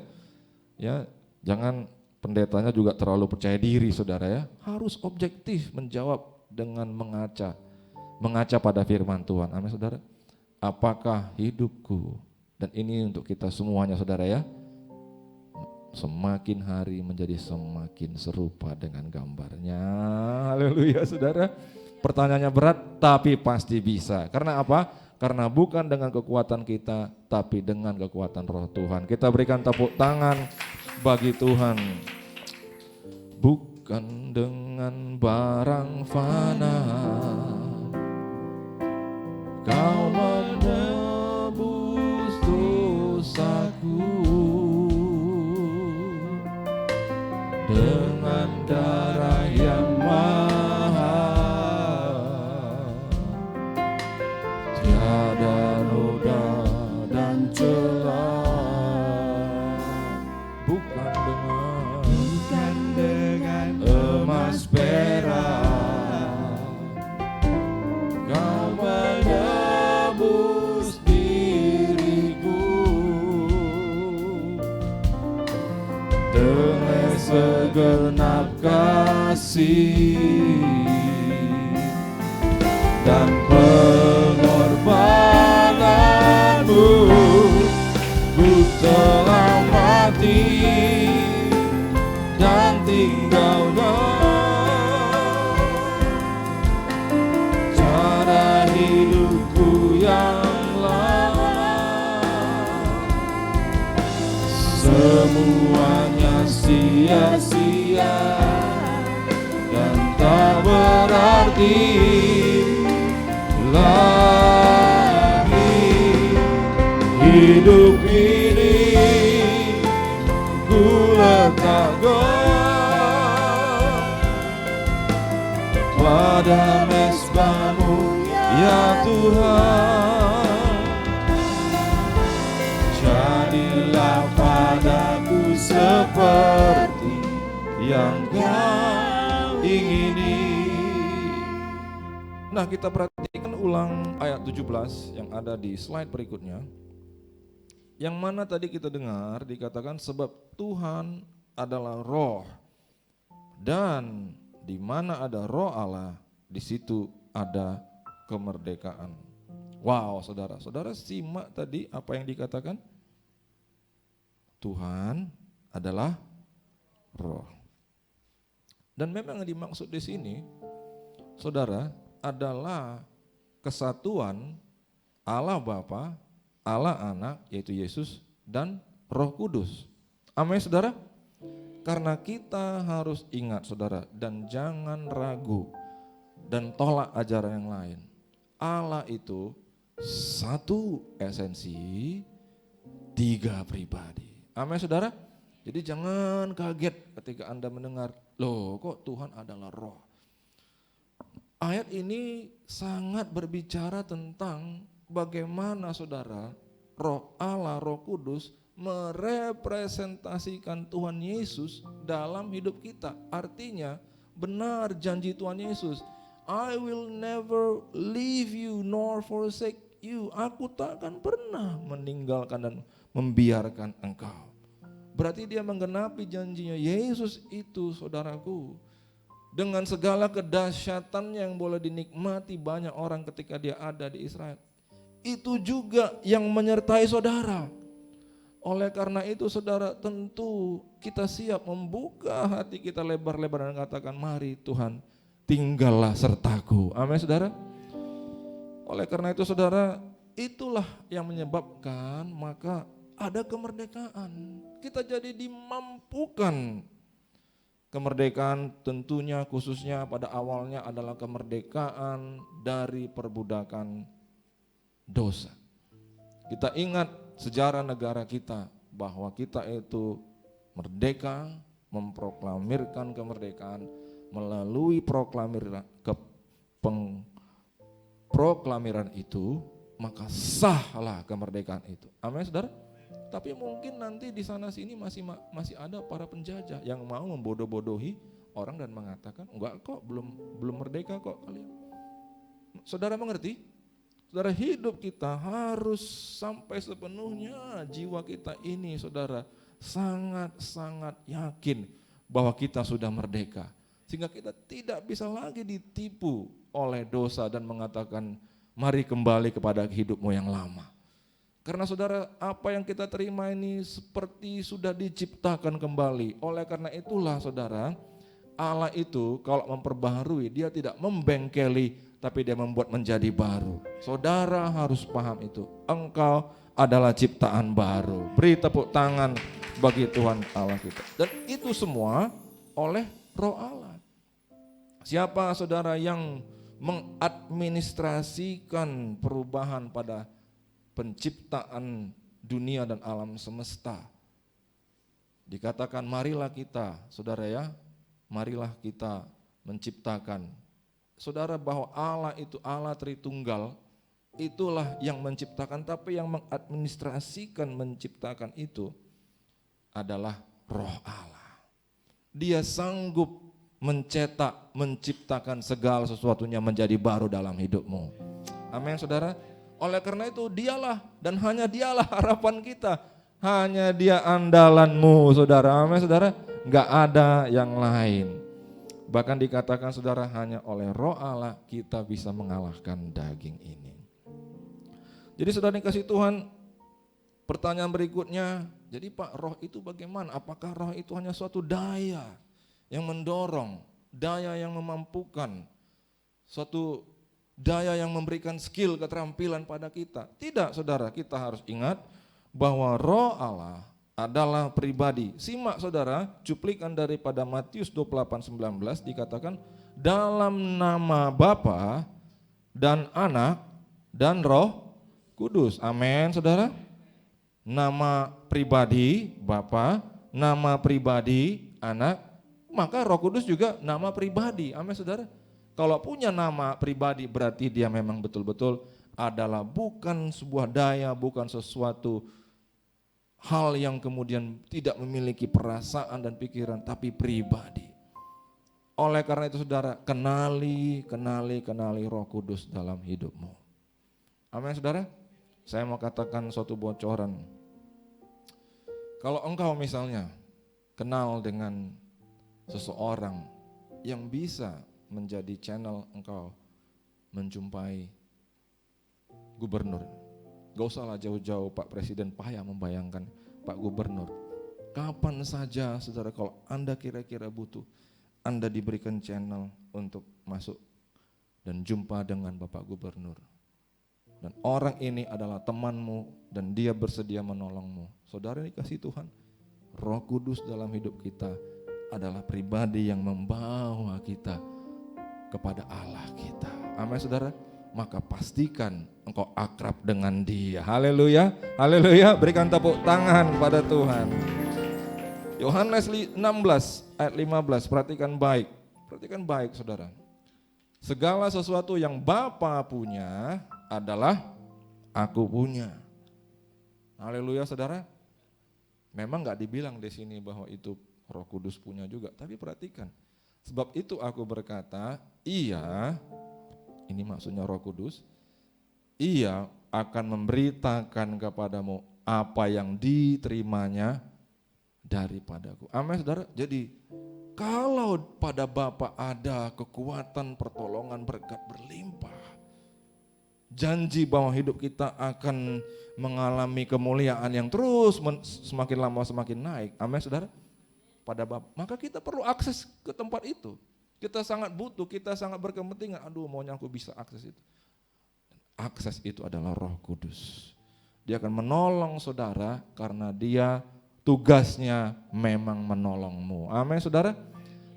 Ya, jangan pendetanya juga terlalu percaya diri saudara ya. Harus objektif menjawab dengan mengaca pada firman Tuhan. Amin saudara. Apakah hidupku, dan ini untuk kita semuanya saudara ya, semakin hari menjadi semakin serupa dengan gambarnya. Haleluya saudara. Pertanyaannya berat tapi pasti bisa. Karena apa? Karena bukan dengan kekuatan kita, tapi dengan kekuatan roh Tuhan. Kita berikan tepuk tangan bagi Tuhan. Bukan dengan barang fana Kau menebus dosaku, dengan darah yang mahal, tiada noda dan celah. Bukan dengan emas perak Kau menebus diriku, dengan segenap kasih dan pengorbananmu, ku telah mati dan tinggalnya cara hidupku yang lama. Semuanya sia-sia dan tak berarti lagi. Hidup ini ku letakkan pada mezbah-Mu ya Tuhan. Jadilah padaku seperti yang Kau ingini. Nah, kita perhatikan ulang ayat 17 yang ada di slide berikutnya. Yang mana tadi kita dengar dikatakan sebab Tuhan adalah roh, dan di mana ada roh Allah, di situ ada kemerdekaan. Wow, saudara, saudara simak tadi apa yang dikatakan. Tuhan adalah roh. Dan memang yang dimaksud di sini, saudara, adalah kesatuan Allah Bapa, Allah Anak, yaitu Yesus, dan Roh Kudus. Amin, saudara. Karena kita harus ingat, saudara, dan jangan ragu dan tolak ajaran yang lain. Allah itu satu esensi, tiga pribadi. Amin, saudara. Jadi jangan kaget ketika Anda mendengar, loh kok Tuhan adalah roh. Ayat ini sangat berbicara tentang bagaimana saudara, roh Allah, Roh Kudus merepresentasikan Tuhan Yesus dalam hidup kita. Artinya benar janji Tuhan Yesus, I will never leave you nor forsake you. Aku tak akan pernah meninggalkan dan membiarkan engkau. Berarti dia menggenapi janjinya. Yesus itu, saudaraku, dengan segala kedahsyatan yang boleh dinikmati banyak orang ketika dia ada di Israel, itu juga yang menyertai saudara. Oleh karena itu saudara, tentu kita siap membuka hati kita lebar-lebar dan katakan, mari Tuhan, tinggallah sertaku. Amin saudara. Oleh karena itu saudara, itulah yang menyebabkan maka ada kemerdekaan. Kita jadi dimampukan. Kemerdekaan tentunya khususnya pada awalnya adalah kemerdekaan dari perbudakan dosa. Kita ingat sejarah negara kita bahwa kita itu merdeka, memproklamirkan kemerdekaan melalui proklamiran itu, maka sahlah kemerdekaan itu. Amin saudara. Tapi mungkin nanti di sana sini masih ada para penjajah yang mau membodoh-bodohi orang dan mengatakan, enggak kok, belum merdeka kok kalian. Saudara mengerti? Saudara, hidup kita harus sampai sepenuhnya jiwa kita ini, saudara, sangat-sangat yakin bahwa kita sudah merdeka. Sehingga kita tidak bisa lagi ditipu oleh dosa dan mengatakan, mari kembali kepada hidupmu yang lama. Karena saudara, apa yang kita terima ini seperti sudah diciptakan kembali. Oleh karena itulah saudara, Allah itu kalau memperbaharui, dia tidak membengkeli, tapi dia membuat menjadi baru. Saudara harus paham itu. Engkau adalah ciptaan baru. Beri tepuk tangan bagi Tuhan Allah kita. Dan itu semua oleh Roh Allah. Siapa saudara yang mengadministrasikan perubahan pada penciptaan dunia dan alam semesta? Dikatakan marilah kita, saudara ya, marilah kita menciptakan. Saudara, bahwa Allah itu Allah Tritunggal, itulah yang menciptakan, tapi yang mengadministrasikan menciptakan itu adalah Roh Allah. Dia sanggup mencetak, menciptakan segala sesuatunya menjadi baru dalam hidupmu. Amin saudara. Oleh karena itu dialah dan hanya dialah harapan kita. Hanya dia andalanmu saudara. Amin saudara. Gak ada yang lain. Bahkan dikatakan saudara, hanya oleh Roh Allah kita bisa mengalahkan daging ini. Jadi saudara dikasih Tuhan, pertanyaan berikutnya, jadi Pak, roh itu bagaimana? Apakah roh itu hanya suatu daya yang mendorong, daya yang memampukan, suatu daya yang memberikan skill, keterampilan pada kita? Tidak saudara, kita harus ingat bahwa Roh Allah adalah pribadi. Simak saudara, cuplikan daripada Matius 28:19 dikatakan, dalam nama Bapa dan Anak dan Roh Kudus. Amin saudara. Nama pribadi Bapa, nama pribadi Anak, maka Roh Kudus juga nama pribadi. Amin saudara. Kalau punya nama pribadi berarti dia memang betul-betul adalah bukan sebuah daya, bukan sesuatu hal yang kemudian tidak memiliki perasaan dan pikiran, tapi pribadi. Oleh karena itu saudara, kenali Roh Kudus dalam hidupmu. Amin saudara. Saya mau katakan suatu bocoran. Kalau engkau misalnya kenal dengan seseorang yang bisa menjadi channel engkau menjumpai gubernur, gak usahlah jauh-jauh Pak Presiden, payah membayangkan Pak Gubernur. Kapan saja saudara kalau Anda kira-kira butuh, Anda diberikan channel untuk masuk dan jumpa dengan Bapak Gubernur. Dan orang ini adalah temanmu dan dia bersedia menolongmu. Saudara dikasih Tuhan, Roh Kudus dalam hidup kita adalah pribadi yang membawa kita kepada Allah kita. Amin saudara. Maka pastikan engkau akrab dengan dia. Haleluya, haleluya. Berikan tepuk tangan kepada Tuhan. Yohanes 16 ayat 15, perhatikan baik saudara. Segala sesuatu yang Bapa punya adalah aku punya. Haleluya saudara. Memang gak dibilang di sini bahwa itu Roh Kudus punya juga, tapi perhatikan. Sebab itu aku berkata, ia, ini maksudnya Roh Kudus, ia akan memberitakan kepadamu apa yang diterimanya daripadaku. Amin saudara. Jadi kalau pada Bapa ada kekuatan, pertolongan, berkat berlimpah, janji bahwa hidup kita akan mengalami kemuliaan yang terus semakin lama semakin naik. Amin saudara. Pada Bapa, maka kita perlu akses ke tempat itu. Kita sangat butuh, kita sangat berkepentingan. Aduh, maunya aku bisa akses itu. Akses itu adalah Roh Kudus. Dia akan menolong saudara karena dia tugasnya memang menolongmu. Amin saudara.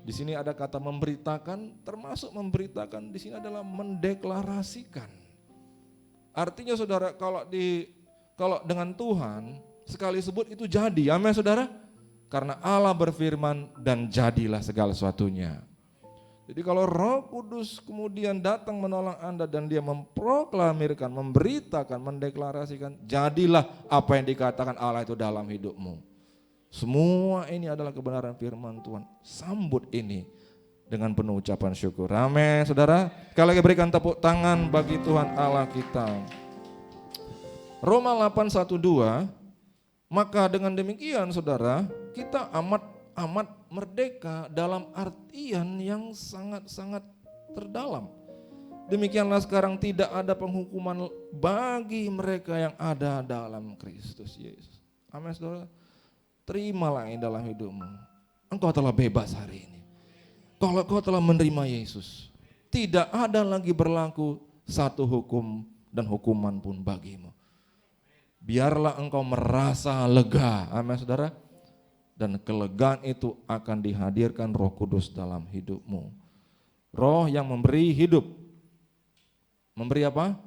Di sini ada kata memberitakan, termasuk memberitakan di sini adalah mendeklarasikan. Artinya saudara, kalau dengan Tuhan sekali sebut itu jadi. Amin saudara. Karena Allah berfirman dan jadilah segala sesuatunya. Jadi kalau Roh Kudus kemudian datang menolong Anda dan dia memproklamirkan, memberitakan, mendeklarasikan, jadilah apa yang dikatakan Allah itu dalam hidupmu. Semua ini adalah kebenaran firman Tuhan. Sambut ini dengan penuh ucapan syukur. Amin saudara. Sekali lagi berikan tepuk tangan bagi Tuhan Allah kita. Roma 8:1-2. Maka dengan demikian saudara, kita amat merdeka dalam artian yang sangat-sangat terdalam. Demikianlah sekarang tidak ada penghukuman bagi mereka yang ada dalam Kristus Yesus. Amin saudara. Terimalah yang dalam hidupmu. Engkau telah bebas hari ini. Kalau engkau telah menerima Yesus, tidak ada lagi berlaku satu hukum dan hukuman pun bagimu. Biarlah engkau merasa lega, amin saudara. Dan kelegaan itu akan dihadirkan Roh Kudus dalam hidupmu. Roh yang memberi hidup. Memberi apa?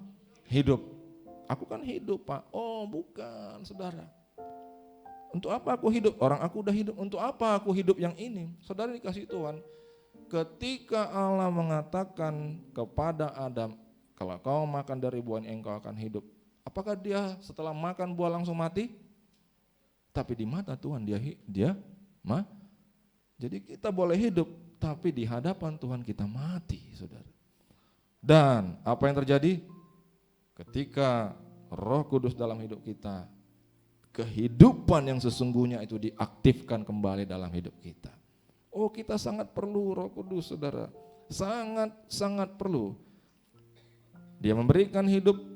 Hidup. Aku kan hidup Pak. Oh bukan saudara. Untuk apa aku hidup? Orang aku udah hidup. Untuk apa aku hidup yang ini? Saudara dikasih Tuhan. Ketika Allah mengatakan kepada Adam, kalau kau makan dari buah ini engkau akan hidup. Apakah dia setelah makan buah langsung mati? Tapi di mata Tuhan dia Jadi kita boleh hidup, tapi di hadapan Tuhan kita mati, saudara. Dan apa yang terjadi? Ketika Roh Kudus dalam hidup kita, kehidupan yang sesungguhnya itu diaktifkan kembali dalam hidup kita. Oh, kita sangat perlu Roh Kudus, saudara. Sangat perlu. Dia memberikan hidup.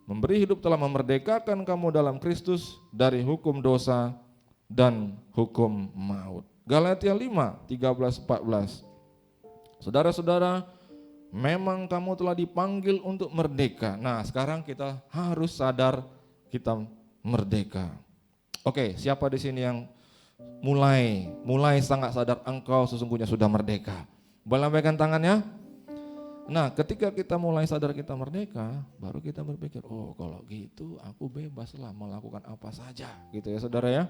Memberi hidup telah memerdekakan kamu dalam Kristus dari hukum dosa dan hukum maut. Galatia 5:13-14. Saudara-saudara, memang kamu telah dipanggil untuk merdeka. Nah, sekarang kita harus sadar kita merdeka. Oke, siapa di sini yang mulai sangat sadar engkau sesungguhnya sudah merdeka? Boleh lambaikan tangannya? Nah, ketika kita mulai sadar kita merdeka, baru kita berpikir, oh kalau gitu aku bebaslah melakukan apa saja, gitu ya saudara ya.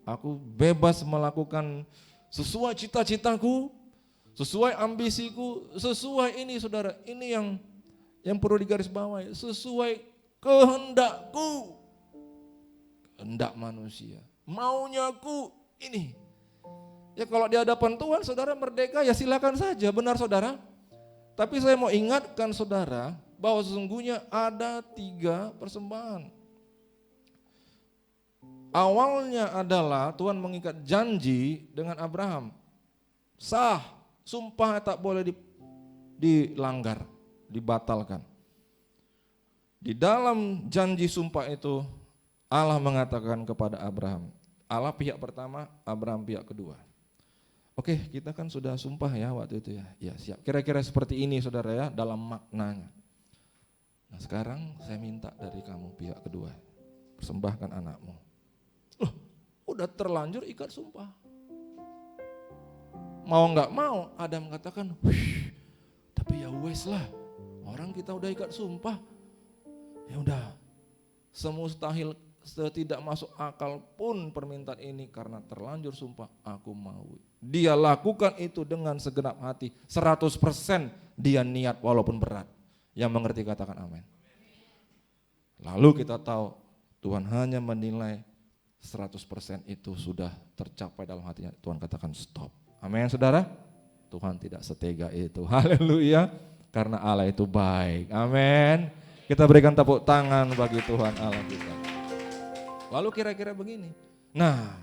Aku bebas melakukan sesuai cita-citaku, sesuai ambisiku, sesuai ini saudara, ini yang perlu digarisbawahi, sesuai kehendakku, kehendak manusia, maunya aku ini. Ya kalau di hadapan Tuhan saudara merdeka ya silakan saja, benar saudara. Tapi saya mau ingatkan saudara bahwa sesungguhnya ada 3 persembahan. Awalnya adalah Tuhan mengikat janji dengan Abraham. Sah, sumpah tak boleh dilanggar, dibatalkan. Di dalam janji sumpah itu Allah mengatakan kepada Abraham. Allah pihak pertama, Abraham pihak kedua. Oke, kita kan sudah sumpah ya waktu itu ya. Ya siap. Kira-kira seperti ini saudara ya dalam maknanya. Nah sekarang saya minta dari kamu pihak kedua. Persembahkan anakmu. Loh, udah terlanjur ikat sumpah. Mau nggak mau Adam mengatakan, tapi ya wes lah. Orang kita udah ikat sumpah. Ya udah. Semustahil tidak masuk akal pun permintaan ini karena terlanjur sumpah aku mau. Dia lakukan itu dengan segenap hati, 100% dia niat walaupun berat. Yang mengerti katakan amin. Lalu kita tahu Tuhan hanya menilai 100% itu sudah tercapai dalam hatinya. Tuhan katakan stop. Amin saudara. Tuhan tidak setega itu. Haleluya. Karena Allah itu baik. Amin. Kita berikan tepuk tangan bagi Tuhan Allah kita. Lalu kira-kira begini. Nah,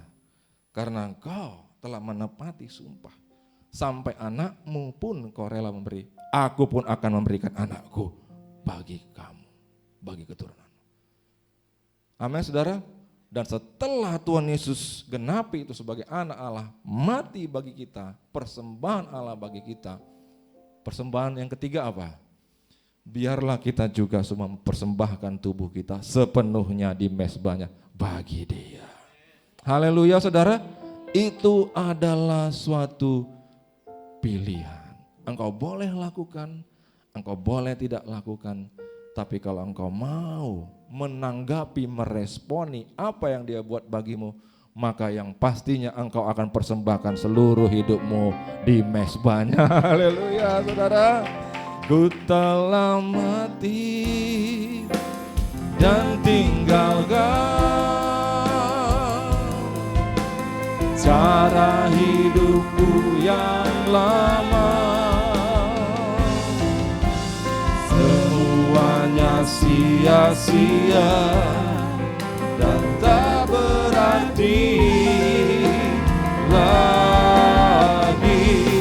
karena engkau telah menepati sumpah, sampai anakmu pun kau rela memberi, aku pun akan memberikan anakku bagi kamu, bagi keturunanmu. Amin, saudara. Dan setelah Tuhan Yesus genapi itu sebagai anak Allah, mati bagi kita, persembahan Allah bagi kita. Persembahan yang ketiga apa? Biarlah kita juga semua mempersembahkan tubuh kita sepenuhnya di mezbahnya bagi Dia. Haleluya, saudara. Itu adalah suatu pilihan. Engkau boleh lakukan, engkau boleh tidak lakukan. Tapi kalau engkau mau menanggapi, meresponi apa yang Dia buat bagimu, maka yang pastinya engkau akan persembahkan seluruh hidupmu di mezbahnya. Haleluya, saudara. Ku telah mati dan tinggalkan cara hidupku yang lama. Semuanya sia-sia dan tak berarti lagi.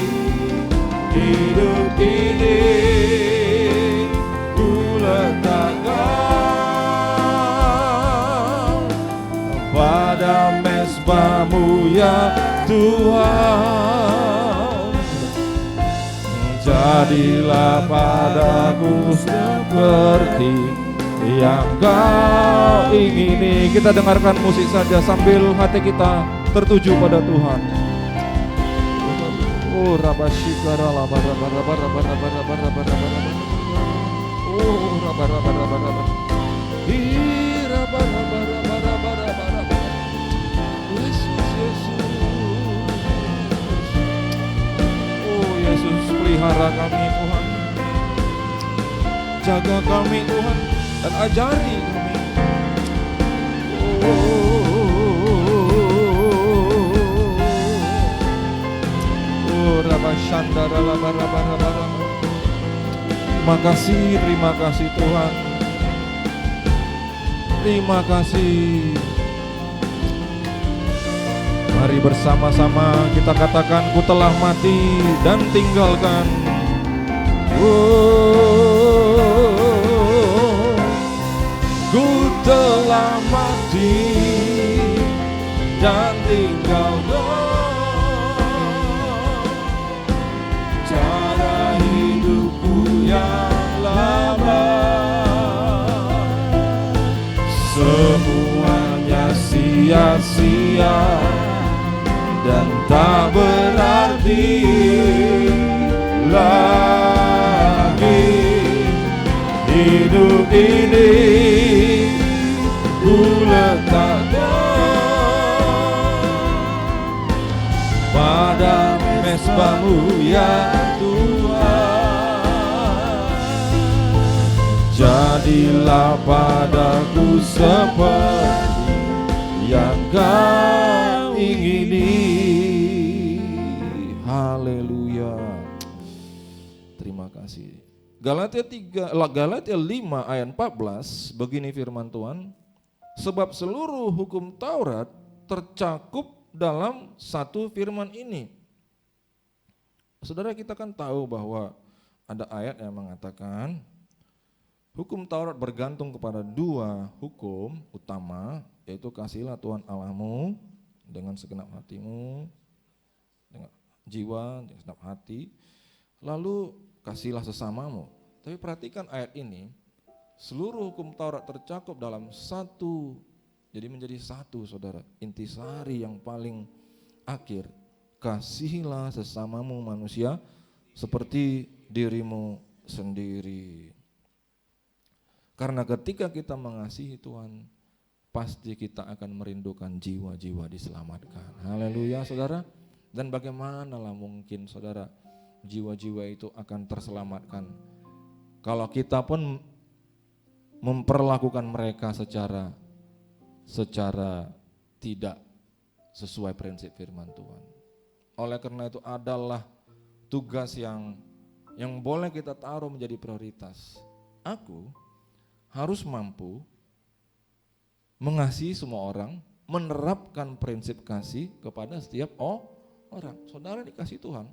Hidup ini ku letakkan pada mezbahmu ya Tuhan. Jadilah padaku seperti yang Kau ingini. Kita dengarkan musik saja sambil hati kita tertuju pada Tuhan. Oh rabashikara labara. Oh rabara. Yesus. Oh Yesus, pelihara kami Tuhan. Jaga kami Tuhan dan ajari kami. Terima kasih Tuhan. Terima kasih. Mari bersama-sama kita katakan, ku telah mati dan tinggalkan. Ku telah mati dan tinggalkan cara hidupku yang lama. Semuanya sia-sia dan tak berarti lagi. Hidup ini ku letakkan pada mezbahmu ya Tuhan. Jadilah padaku seperti yang Kau ingini. Haleluya. Terima kasih. Galatia 5 ayat 14, begini firman Tuhan, sebab seluruh hukum Taurat tercakup dalam satu firman ini. Saudara, kita kan tahu bahwa ada ayat yang mengatakan hukum Taurat bergantung kepada dua hukum utama, yaitu kasihlah Tuhan Allahmu dengan segenap hatimu, dengan jiwa, dengan segenap hati, lalu kasihlah sesamamu. Tapi perhatikan ayat ini, seluruh hukum Taurat tercakup dalam satu, jadi menjadi satu saudara, intisari yang paling akhir, kasihilah sesamamu manusia seperti dirimu sendiri. Karena ketika kita mengasihi Tuhan, pasti kita akan merindukan jiwa-jiwa diselamatkan. Haleluya saudara. Dan bagaimanalah mungkin saudara jiwa-jiwa itu akan terselamatkan kalau kita pun memperlakukan mereka secara tidak sesuai prinsip firman Tuhan. Oleh karena itu adalah tugas yang boleh kita taruh menjadi prioritas. Aku harus mampu mengasihi semua orang, menerapkan prinsip kasih kepada setiap orang. Saudara dikasih Tuhan,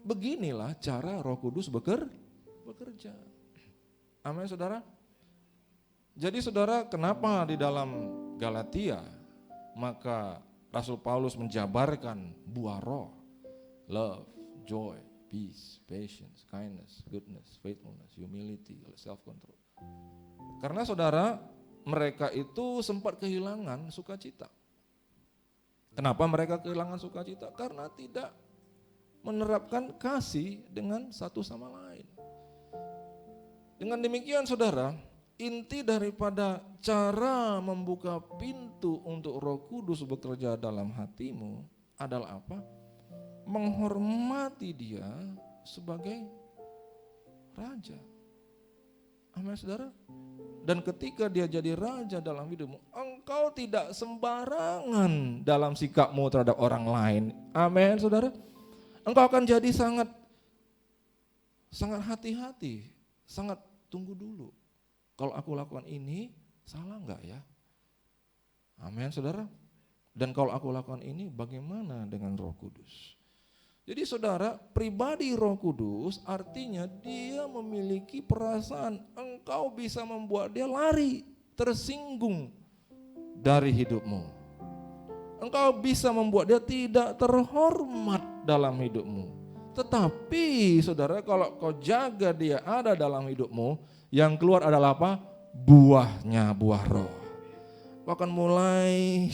beginilah cara Roh Kudus bekerja. Amin, saudara. Jadi saudara, kenapa di dalam Galatia maka Rasul Paulus menjabarkan buah roh, love, joy, peace, patience, kindness, goodness, faithfulness, humility, self-control. Karena saudara, mereka itu sempat kehilangan sukacita. Kenapa mereka kehilangan sukacita? Karena tidak menerapkan kasih dengan satu sama lain. Dengan demikian saudara, inti daripada cara membuka pintu untuk Roh Kudus bekerja dalam hatimu adalah apa? Menghormati dia sebagai raja. Amin, saudara. Dan ketika dia jadi raja dalam hidupmu, engkau tidak sembarangan dalam sikapmu terhadap orang lain. Amin, saudara. Engkau akan jadi sangat hati-hati, sangat tunggu dulu. Kalau aku lakukan ini, salah enggak ya? Amin, saudara. Dan kalau aku lakukan ini, bagaimana dengan Roh Kudus? Jadi saudara, pribadi Roh Kudus artinya dia memiliki perasaan engkau bisa membuat dia lari, tersinggung dari hidupmu. Engkau bisa membuat dia tidak terhormat dalam hidupmu. Tetapi saudara, kalau kau jaga dia ada dalam hidupmu, yang keluar adalah apa? Buahnya, buah roh. Kau akan mulai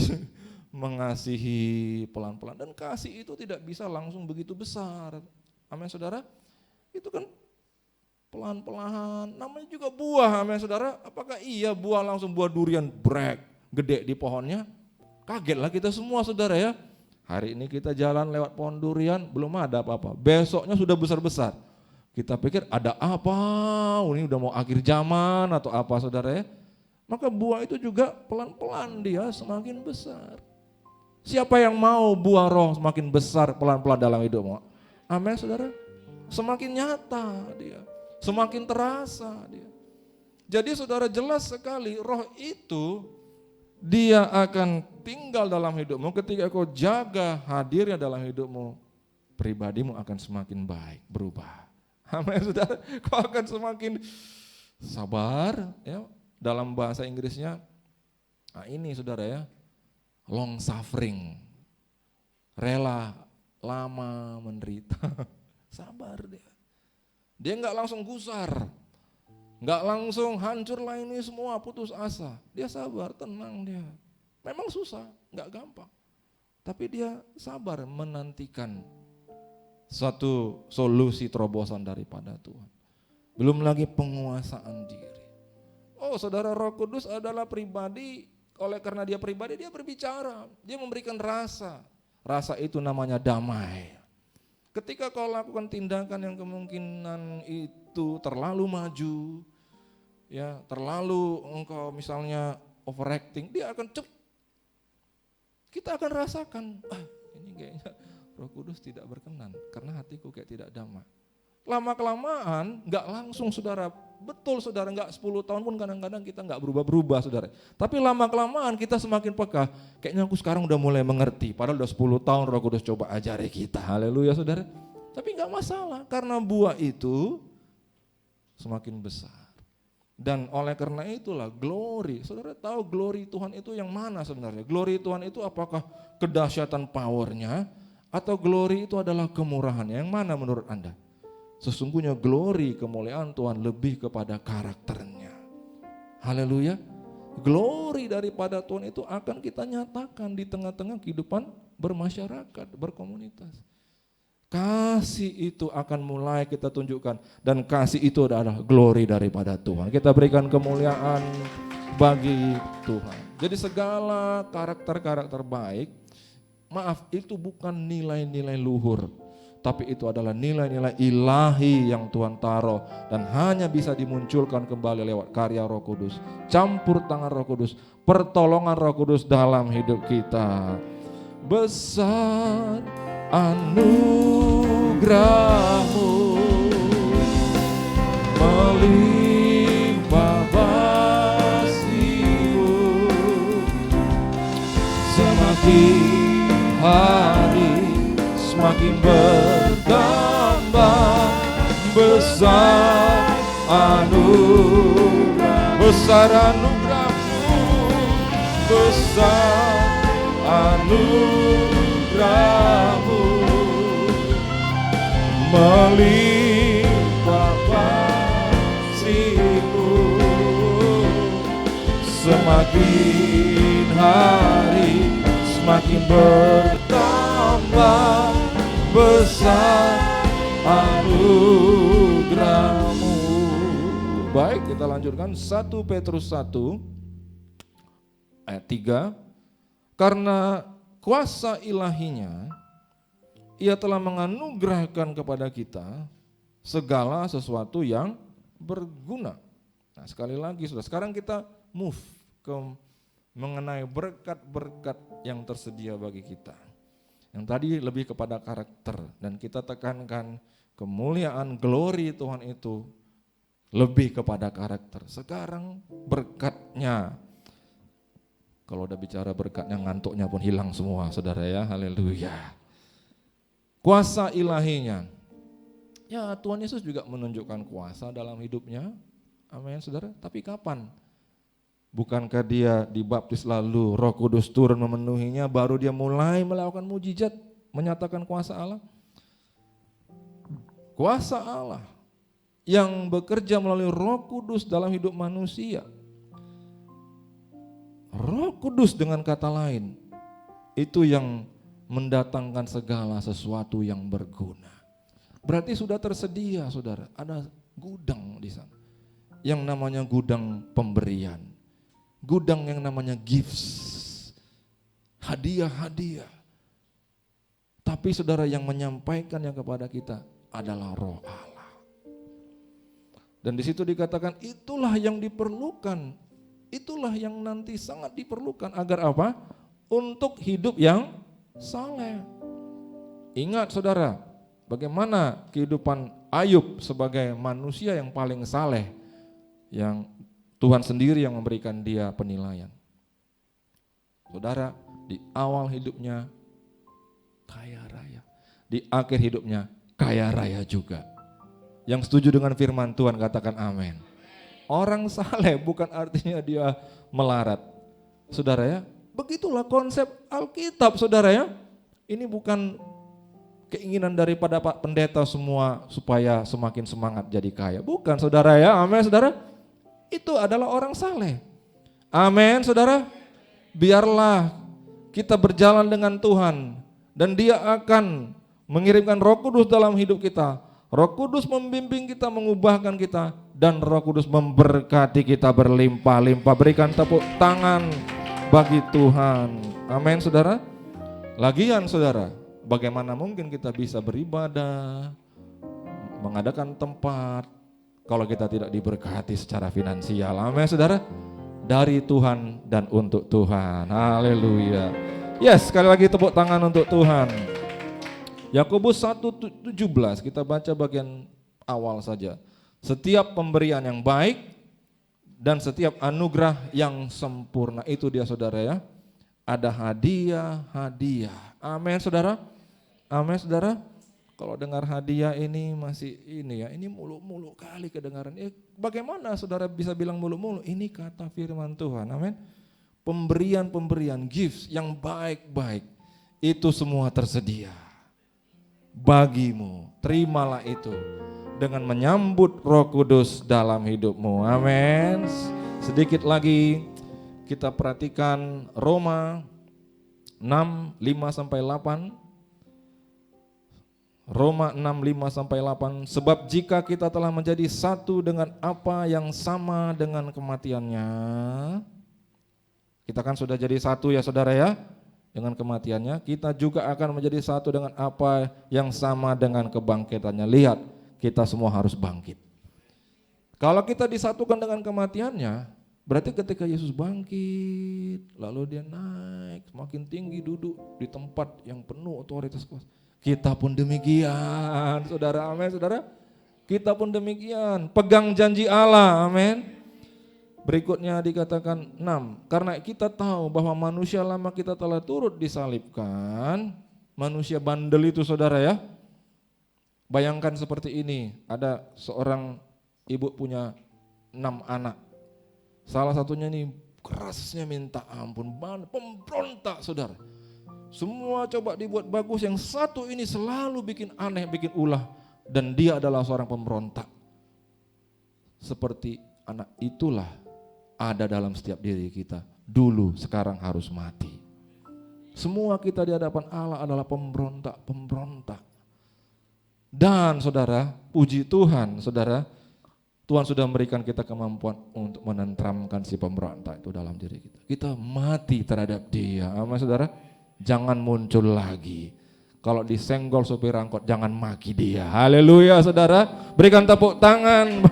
mengasihi pelan-pelan, dan kasih itu tidak bisa langsung begitu besar. Amin, saudara. Itu kan pelan-pelan, namanya juga buah. Amin, saudara. Apakah iya buah langsung buah durian brek gede di pohonnya? Kagetlah kita semua, saudara ya. Hari ini kita jalan lewat pohon durian, belum ada apa-apa. Besoknya sudah besar-besar. Kita pikir ada apa? Ini udah mau akhir zaman atau apa, saudara ya? Maka buah itu juga pelan-pelan dia semakin besar. Siapa yang mau buah roh semakin besar pelan-pelan dalam hidupmu? Amin, saudara. Semakin nyata dia, semakin terasa dia. Jadi saudara, jelas sekali roh itu dia akan tinggal dalam hidupmu ketika kau jaga hadirnya dalam hidupmu. Pribadimu akan semakin baik, berubah. Amin, saudara. Kau akan semakin sabar ya. Dalam bahasa Inggrisnya, nah ini saudara ya, long suffering, rela lama menderita, sabar dia. Dia nggak langsung gusar, nggak langsung hancur lah ini semua, putus asa. Dia sabar, tenang dia. Memang susah, nggak gampang, tapi dia sabar menantikan suatu solusi terobosan daripada Tuhan. Belum lagi penguasaan diri. Oh saudara, Roh Kudus adalah pribadi, oleh karena dia pribadi dia berbicara, dia memberikan rasa. Rasa itu namanya damai. Ketika kau lakukan tindakan yang kemungkinan itu terlalu maju, ya terlalu engkau misalnya overacting, dia akan kita akan rasakan, ini kayaknya Roh Kudus tidak berkenan karena hatiku kayak tidak damai. Lama-kelamaan nggak langsung saudara, betul saudara, nggak 10 tahun pun kadang-kadang kita nggak berubah-berubah saudara. Tapi lama-kelamaan kita semakin peka, kayaknya aku sekarang udah mulai mengerti, padahal udah 10 tahun Roh Kudus coba ajari kita, haleluya saudara. Tapi nggak masalah, karena buah itu semakin besar. Dan oleh karena itulah glory, saudara tahu glory Tuhan itu yang mana sebenarnya? Glory Tuhan itu apakah kedahsyatan powernya, atau glory itu adalah kemurahannya? Yang mana menurut Anda? Sesungguhnya glory, kemuliaan Tuhan lebih kepada karakternya. Haleluya. Glory daripada Tuhan itu akan kita nyatakan di tengah-tengah kehidupan bermasyarakat, berkomunitas. Kasih itu akan mulai kita tunjukkan, dan kasih itu adalah glory daripada Tuhan. Kita berikan kemuliaan bagi Tuhan. Jadi segala karakter-karakter baik, maaf, itu bukan nilai-nilai luhur, tapi itu adalah nilai-nilai ilahi yang Tuhan taruh dan hanya bisa dimunculkan kembali lewat karya Roh Kudus, campur tangan Roh Kudus, pertolongan Roh Kudus dalam hidup kita. Besar anugerah anugerah-Mu melimpah kasih-Mu, semakin hari semakin bertambah besar anugerah, besar anugerah-Mu, besar anugerah-Mu melimpah kasih-Mu, semakin hari semakin bertambah besar anugerah-Mu. Baik, kita lanjutkan 1 Petrus 1 ayat 3. Karena kuasa ilahinya Ia telah menganugerahkan kepada kita segala sesuatu yang berguna. Nah, sekali lagi Saudara, sekarang kita move ke mengenai berkat-berkat yang tersedia bagi kita. Yang tadi lebih kepada karakter, dan kita tekankan kemuliaan glory Tuhan itu lebih kepada karakter. Sekarang berkatnya, kalau udah bicara berkatnya ngantuknya pun hilang semua Saudara ya, haleluya. Kuasa ilahinya, ya Tuhan Yesus juga menunjukkan kuasa dalam hidupnya, amin Saudara. Tapi kapan? Bukankah dia dibaptis lalu Roh Kudus turun memenuhinya, baru dia mulai melakukan mujizat, menyatakan kuasa Allah? Kuasa Allah yang bekerja melalui Roh Kudus dalam hidup manusia. Roh Kudus dengan kata lain, itu yang mendatangkan segala sesuatu yang berguna. Berarti sudah tersedia Saudara, ada gudang di sana. Yang namanya gudang pemberian. Gudang yang namanya gifts, hadiah-hadiah. Tapi Saudara, yang menyampaikannya kepada kita adalah Roh Allah. Dan di situ dikatakan itulah yang diperlukan, itulah yang nanti sangat diperlukan agar apa? Untuk hidup yang saleh. Ingat Saudara, bagaimana kehidupan Ayub sebagai manusia yang paling saleh, yang Tuhan sendiri yang memberikan dia penilaian. Saudara, di awal hidupnya kaya raya, di akhir hidupnya kaya raya juga. Yang setuju dengan firman Tuhan katakan amin. Orang saleh bukan artinya dia melarat. Saudara ya, begitulah konsep Alkitab Saudara ya. Ini bukan keinginan daripada Pak Pendeta semua supaya semakin semangat jadi kaya. Bukan Saudara ya, amin Saudara. Itu adalah orang saleh. Amin Saudara. Biarlah kita berjalan dengan Tuhan dan Dia akan mengirimkan Roh Kudus dalam hidup kita. Roh Kudus membimbing kita, mengubahkan kita, dan Roh Kudus memberkati kita berlimpah-limpah. Berikan tepuk tangan bagi Tuhan. Amin Saudara. Lagian Saudara, bagaimana mungkin kita bisa beribadah, mengadakan tempat, kalau kita tidak diberkati secara finansial. Amin Saudara. Dari Tuhan dan untuk Tuhan. Haleluya. Yes, sekali lagi tepuk tangan untuk Tuhan. Yakobus 1:17, kita baca bagian awal saja. Setiap pemberian yang baik dan setiap anugerah yang sempurna, itu dia Saudara ya. Ada hadiah-hadiah. Amin Saudara. Amin Saudara. Kalau dengar hadiah ini masih ini ya, ini mulu-mulu kali kedengaran. Bagaimana Saudara bisa bilang mulu-mulu? Ini kata firman Tuhan, amin. Pemberian-pemberian, gifts yang baik-baik, itu semua tersedia bagimu. Terimalah itu dengan menyambut Roh Kudus dalam hidupmu, amin. Sedikit lagi kita perhatikan Roma 6:5-8. Roma 6:5-8, sebab jika kita telah menjadi satu dengan apa yang sama dengan kematiannya, kita kan sudah jadi satu ya Saudara ya, dengan kematiannya, kita juga akan menjadi satu dengan apa yang sama dengan kebangkitannya. Lihat, kita semua harus bangkit. Kalau kita disatukan dengan kematiannya, berarti ketika Yesus bangkit, lalu dia naik semakin tinggi, duduk di tempat yang penuh otoritas kuasa, Kita pun demikian, saudara, amin, saudara. Kita pun demikian, pegang janji Allah, amin. Berikutnya dikatakan 6, karena kita tahu bahwa manusia lama kita telah turut disalibkan. Manusia bandel itu, saudara ya. Bayangkan seperti ini, ada seorang ibu punya 6 anak. Salah satunya ini kerasnya minta ampun, pemberontak, saudara. Semua coba dibuat bagus, yang satu ini selalu bikin aneh, bikin ulah. Dan dia adalah seorang pemberontak. Seperti anak itulah ada dalam setiap diri kita. Dulu, sekarang harus mati. Semua kita di hadapan Allah adalah pemberontak. Dan saudara, puji Tuhan, saudara, Tuhan sudah memberikan kita kemampuan untuk menenteramkan si pemberontak itu dalam diri kita. Kita mati terhadap dia, amin, saudara. Jangan muncul lagi. Kalau disenggol supir angkot, jangan maki dia. Haleluya, saudara. Berikan tepuk tangan.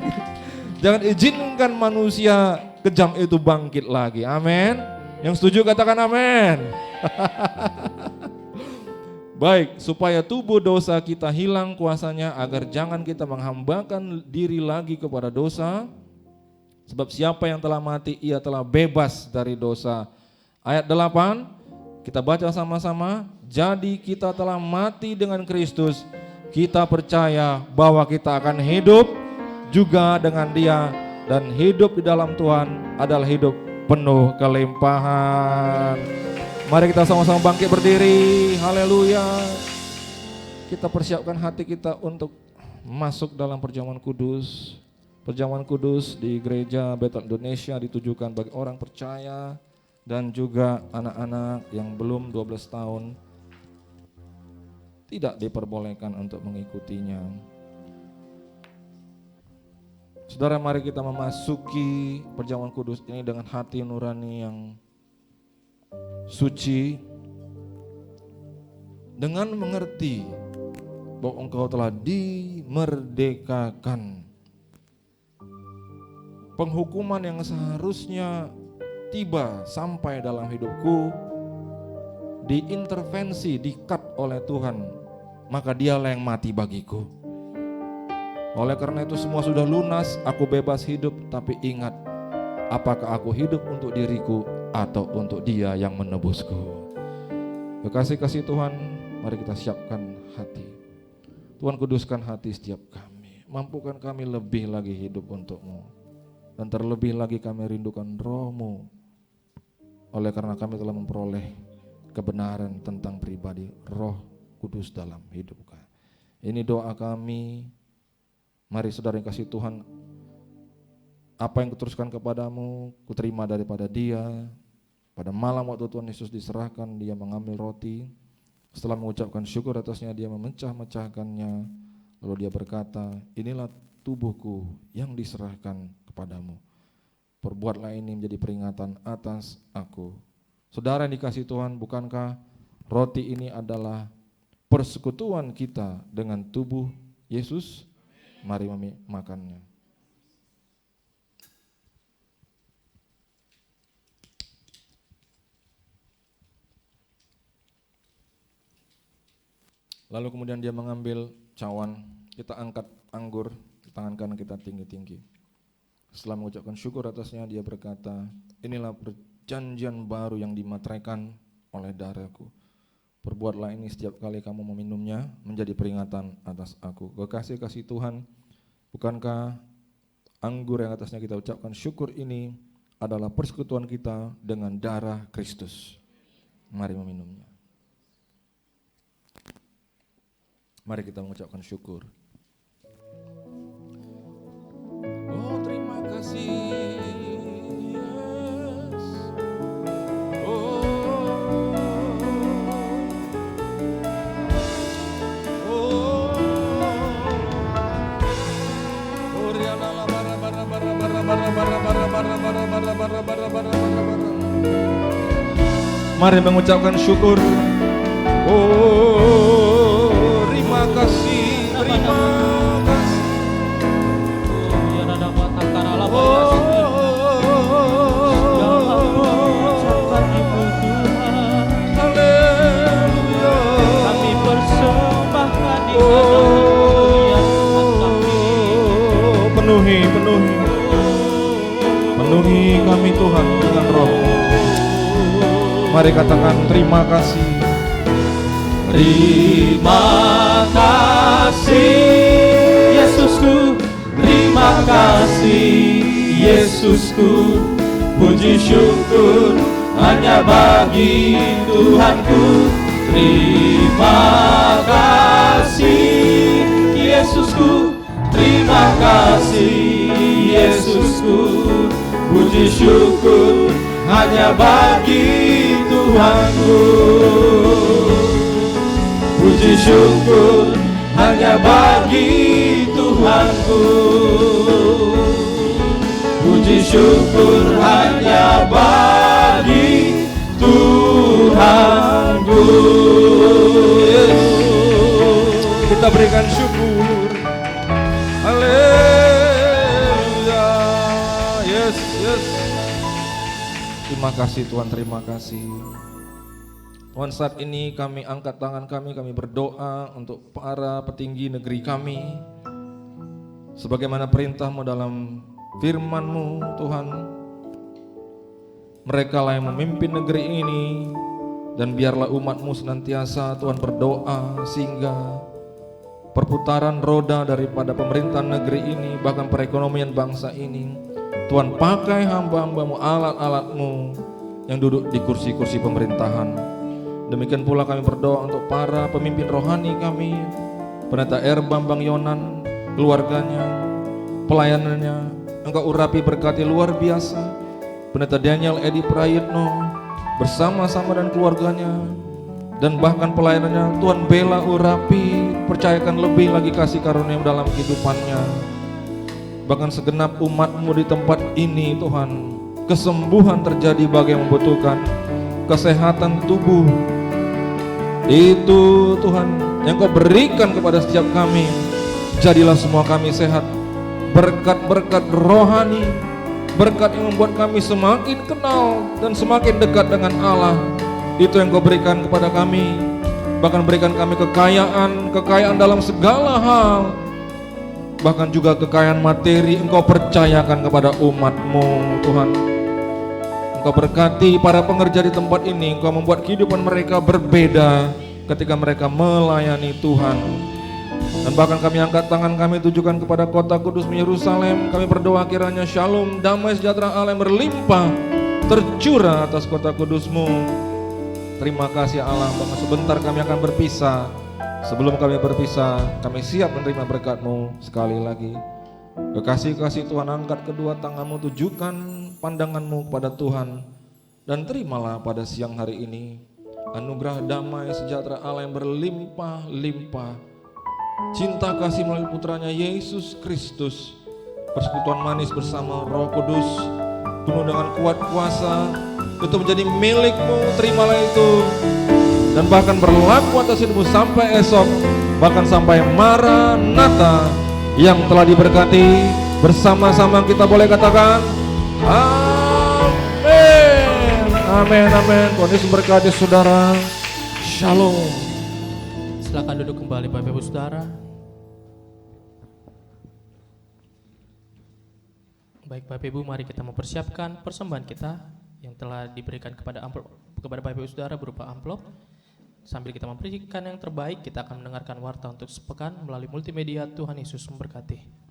Jangan izinkan manusia kejam itu bangkit lagi. Amin. Yang setuju katakan amin. Baik, supaya tubuh dosa kita hilang kuasanya, agar jangan kita menghambakan diri lagi kepada dosa. Sebab siapa yang telah mati, ia telah bebas dari dosa. Ayat 8, kita baca sama-sama. Jadi kita telah mati dengan Kristus. Kita percaya bahwa kita akan hidup juga dengan Dia, dan hidup di dalam Tuhan adalah hidup penuh kelimpahan. Mari kita sama-sama bangkit berdiri. Haleluya. Kita persiapkan hati kita untuk masuk dalam perjamuan kudus. Perjamuan kudus di gereja Bethel Indonesia ditujukan bagi orang percaya dan juga anak-anak yang belum 12 tahun. Tidak diperbolehkan untuk mengikutinya. Saudara, mari kita memasuki perjamuan kudus ini dengan hati nurani yang suci, dengan mengerti bahwa engkau telah dimerdekakan. Penghukuman yang seharusnya tiba sampai dalam hidupku diintervensi, di-cut oleh Tuhan. Maka dialah yang mati bagiku. Oleh karena itu semua sudah lunas, aku bebas hidup. Tapi ingat, apakah aku hidup untuk diriku atau untuk Dia yang menebusku? Kekasih-kasih Tuhan, mari kita siapkan hati. Tuhan, kuduskan hati setiap kami. Mampukan kami lebih lagi hidup untuk-Mu. Dan terlebih lagi kami rindukan Roh-Mu. Oleh karena kami telah memperoleh kebenaran tentang pribadi Roh Kudus dalam hidup kami. Ini doa kami. Mari saudara yang kasih Tuhan, apa yang kuteruskan kepadamu, kuterima daripada Dia. Pada malam waktu Tuhan Yesus diserahkan, Dia mengambil roti. Setelah mengucapkan syukur atasnya, Dia memecah-mecahkannya. Lalu Dia berkata, inilah tubuhku yang diserahkan kepadamu. Perbuatlah ini menjadi peringatan atas aku. Saudara yang dikasih Tuhan, bukankah roti ini adalah persekutuan kita dengan tubuh Yesus? Mari makannya. Lalu kemudian Dia mengambil cawan, kita angkat anggur di tangan kanan kita tinggi-tinggi. Setelah mengucapkan syukur atasnya, Dia berkata, inilah perjanjian baru yang dimateraikan oleh darahku. Perbuatlah ini setiap kali kamu meminumnya menjadi peringatan atas aku. Kekasih-kasih Tuhan, bukankah anggur yang atasnya kita ucapkan syukur ini adalah persekutuan kita dengan darah Kristus? Mari meminumnya. Mari kita mengucapkan syukur. Oh, terima kasih. Mari mengucapkan syukur. Oh, terima kasih, terima kasih. Kami berserah. penuhi kami Tuhan dengan Roh-Mu. Mari katakan terima kasih. Terima kasih Yesusku, terima kasih Yesusku, puji syukur hanya bagi Tuhanku. Terima kasih Yesusku, terima kasih Yesusku, puji syukur hanya bagi Tuhanku. Puji syukur hanya bagi Tuhanku. Puji syukur hanya bagi Tuhanku. Kita berikan syukur. Haleluya. Yes. Terima kasih Tuhan, terima kasih. Tuhan, saat ini kami angkat tangan kami berdoa untuk para petinggi negeri kami. Sebagaimana perintah-Mu dalam firman-Mu Tuhan, mereka lah yang memimpin negeri ini. Dan biarlah umat-Mu senantiasa Tuhan berdoa sehingga perputaran roda daripada pemerintahan negeri ini, bahkan perekonomian bangsa ini, Tuhan pakai hamba-hamba-Mu, alat-alat-Mu yang duduk di kursi-kursi pemerintahan. Demikian pula kami berdoa untuk para pemimpin rohani kami, Pendeta R. Bambang Yonan, keluarganya, pelayanannya, Engkau urapi berkati luar biasa. Pendeta Daniel Edi Prayitno bersama-sama dan keluarganya, dan bahkan pelayanannya, Tuhan bela urapi, percayakan lebih lagi kasih karunia dalam kehidupannya. Bahkan segenap umat-Mu di tempat ini Tuhan, kesembuhan terjadi bagi yang membutuhkan, kesehatan tubuh itu Tuhan yang Kau berikan kepada setiap kami. Jadilah semua kami sehat, berkat-berkat rohani, berkat yang membuat kami semakin kenal dan semakin dekat dengan Allah. Itu yang Kau berikan kepada kami. Bahkan berikan kami kekayaan dalam segala hal, bahkan juga kekayaan materi Engkau percayakan kepada umat-Mu Tuhan. Engkau berkati para pengerja di tempat ini, Engkau membuat kehidupan mereka berbeda ketika mereka melayani Tuhan. Dan bahkan kami angkat tangan kami tujukan kepada kota kudus Yerusalem. Kami berdoa kiranya shalom, damai sejahtera Allah yang berlimpah tercurah atas kota kudus-Mu. Terima kasih Allah, bahkan sebentar kami akan berpisah. Sebelum kami berpisah, kami siap menerima berkat-Mu sekali lagi. Kekasih-kasih Tuhan, angkat kedua tangan-Mu, tujukan pandangan-Mu kepada Tuhan, dan terimalah pada siang hari ini anugerah damai sejahtera Allah yang berlimpah-limpah, cinta kasih melalui putranya Yesus Kristus, persekutuan manis bersama Roh Kudus, penuh dengan kuat kuasa, itu menjadi milik-Mu. Terimalah itu, dan bahkan berlaku atas hidupmu sampai esok, bahkan sampai Maranatha yang telah diberkati. Bersama-sama kita boleh katakan amin, amin, amin. Tuhan Yesus memberkati saudara. Shalom. Silakan duduk kembali Bapak Ibu Saudara. Baik Bapak Ibu, mari kita mempersiapkan persembahan kita yang telah diberikan kepada Bapak Ibu Saudara berupa amplop. Sambil kita memberikan yang terbaik, kita akan mendengarkan warta untuk sepekan melalui multimedia. Tuhan Yesus memberkati.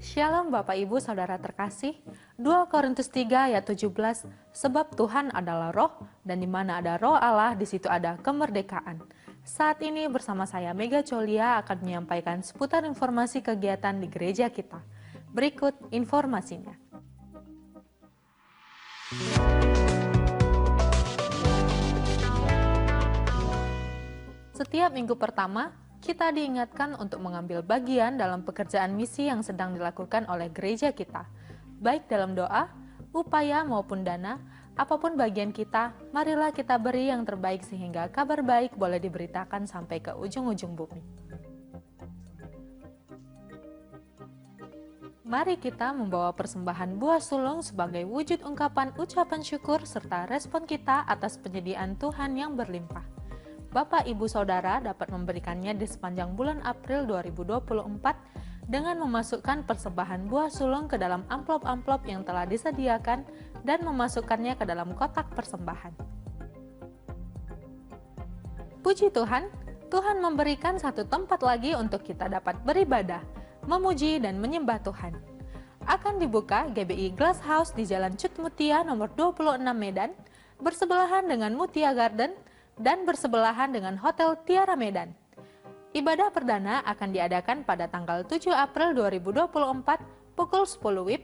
Shalom Bapak Ibu Saudara terkasih. 2 Korintus 3 ayat 17, sebab Tuhan adalah roh, dan di mana ada roh Allah, di situ ada kemerdekaan. Saat ini bersama saya Mega Cholia akan menyampaikan seputar informasi kegiatan di gereja kita. Berikut informasinya. Setiap minggu pertama, kita diingatkan untuk mengambil bagian dalam pekerjaan misi yang sedang dilakukan oleh gereja kita. Baik dalam doa, upaya maupun dana, apapun bagian kita, marilah kita beri yang terbaik sehingga kabar baik boleh diberitakan sampai ke ujung-ujung bumi. Mari kita membawa persembahan buah sulung sebagai wujud ungkapan ucapan syukur serta respon kita atas penyediaan Tuhan yang berlimpah. Bapak, Ibu, Saudara dapat memberikannya di sepanjang bulan April 2024 dengan memasukkan persembahan buah sulung ke dalam amplop-amplop yang telah disediakan dan memasukkannya ke dalam kotak persembahan. Puji Tuhan, Tuhan memberikan satu tempat lagi untuk kita dapat beribadah, memuji dan menyembah Tuhan. Akan dibuka GBI Glass House di Jalan Cut Mutia nomor 26 Medan, bersebelahan dengan Mutia Garden dan bersebelahan dengan Hotel Tiara Medan. Ibadah perdana akan diadakan pada tanggal 7 April 2024 pukul 10 WIB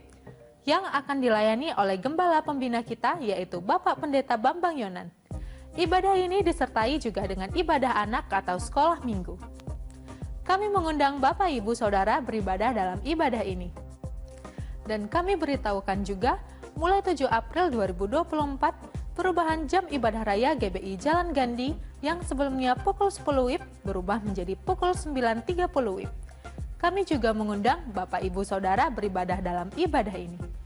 yang akan dilayani oleh gembala pembina kita yaitu Bapak Pendeta Bambang Yonan. Ibadah ini disertai juga dengan ibadah anak atau sekolah minggu. Kami mengundang Bapak, Ibu, Saudara beribadah dalam ibadah ini. Dan kami beritahukan juga, mulai 7 April 2024, perubahan jam ibadah raya GBI Jalan Gandhi yang sebelumnya pukul 10 WIB berubah menjadi pukul 9.30 WIB. Kami juga mengundang Bapak, Ibu, Saudara beribadah dalam ibadah ini.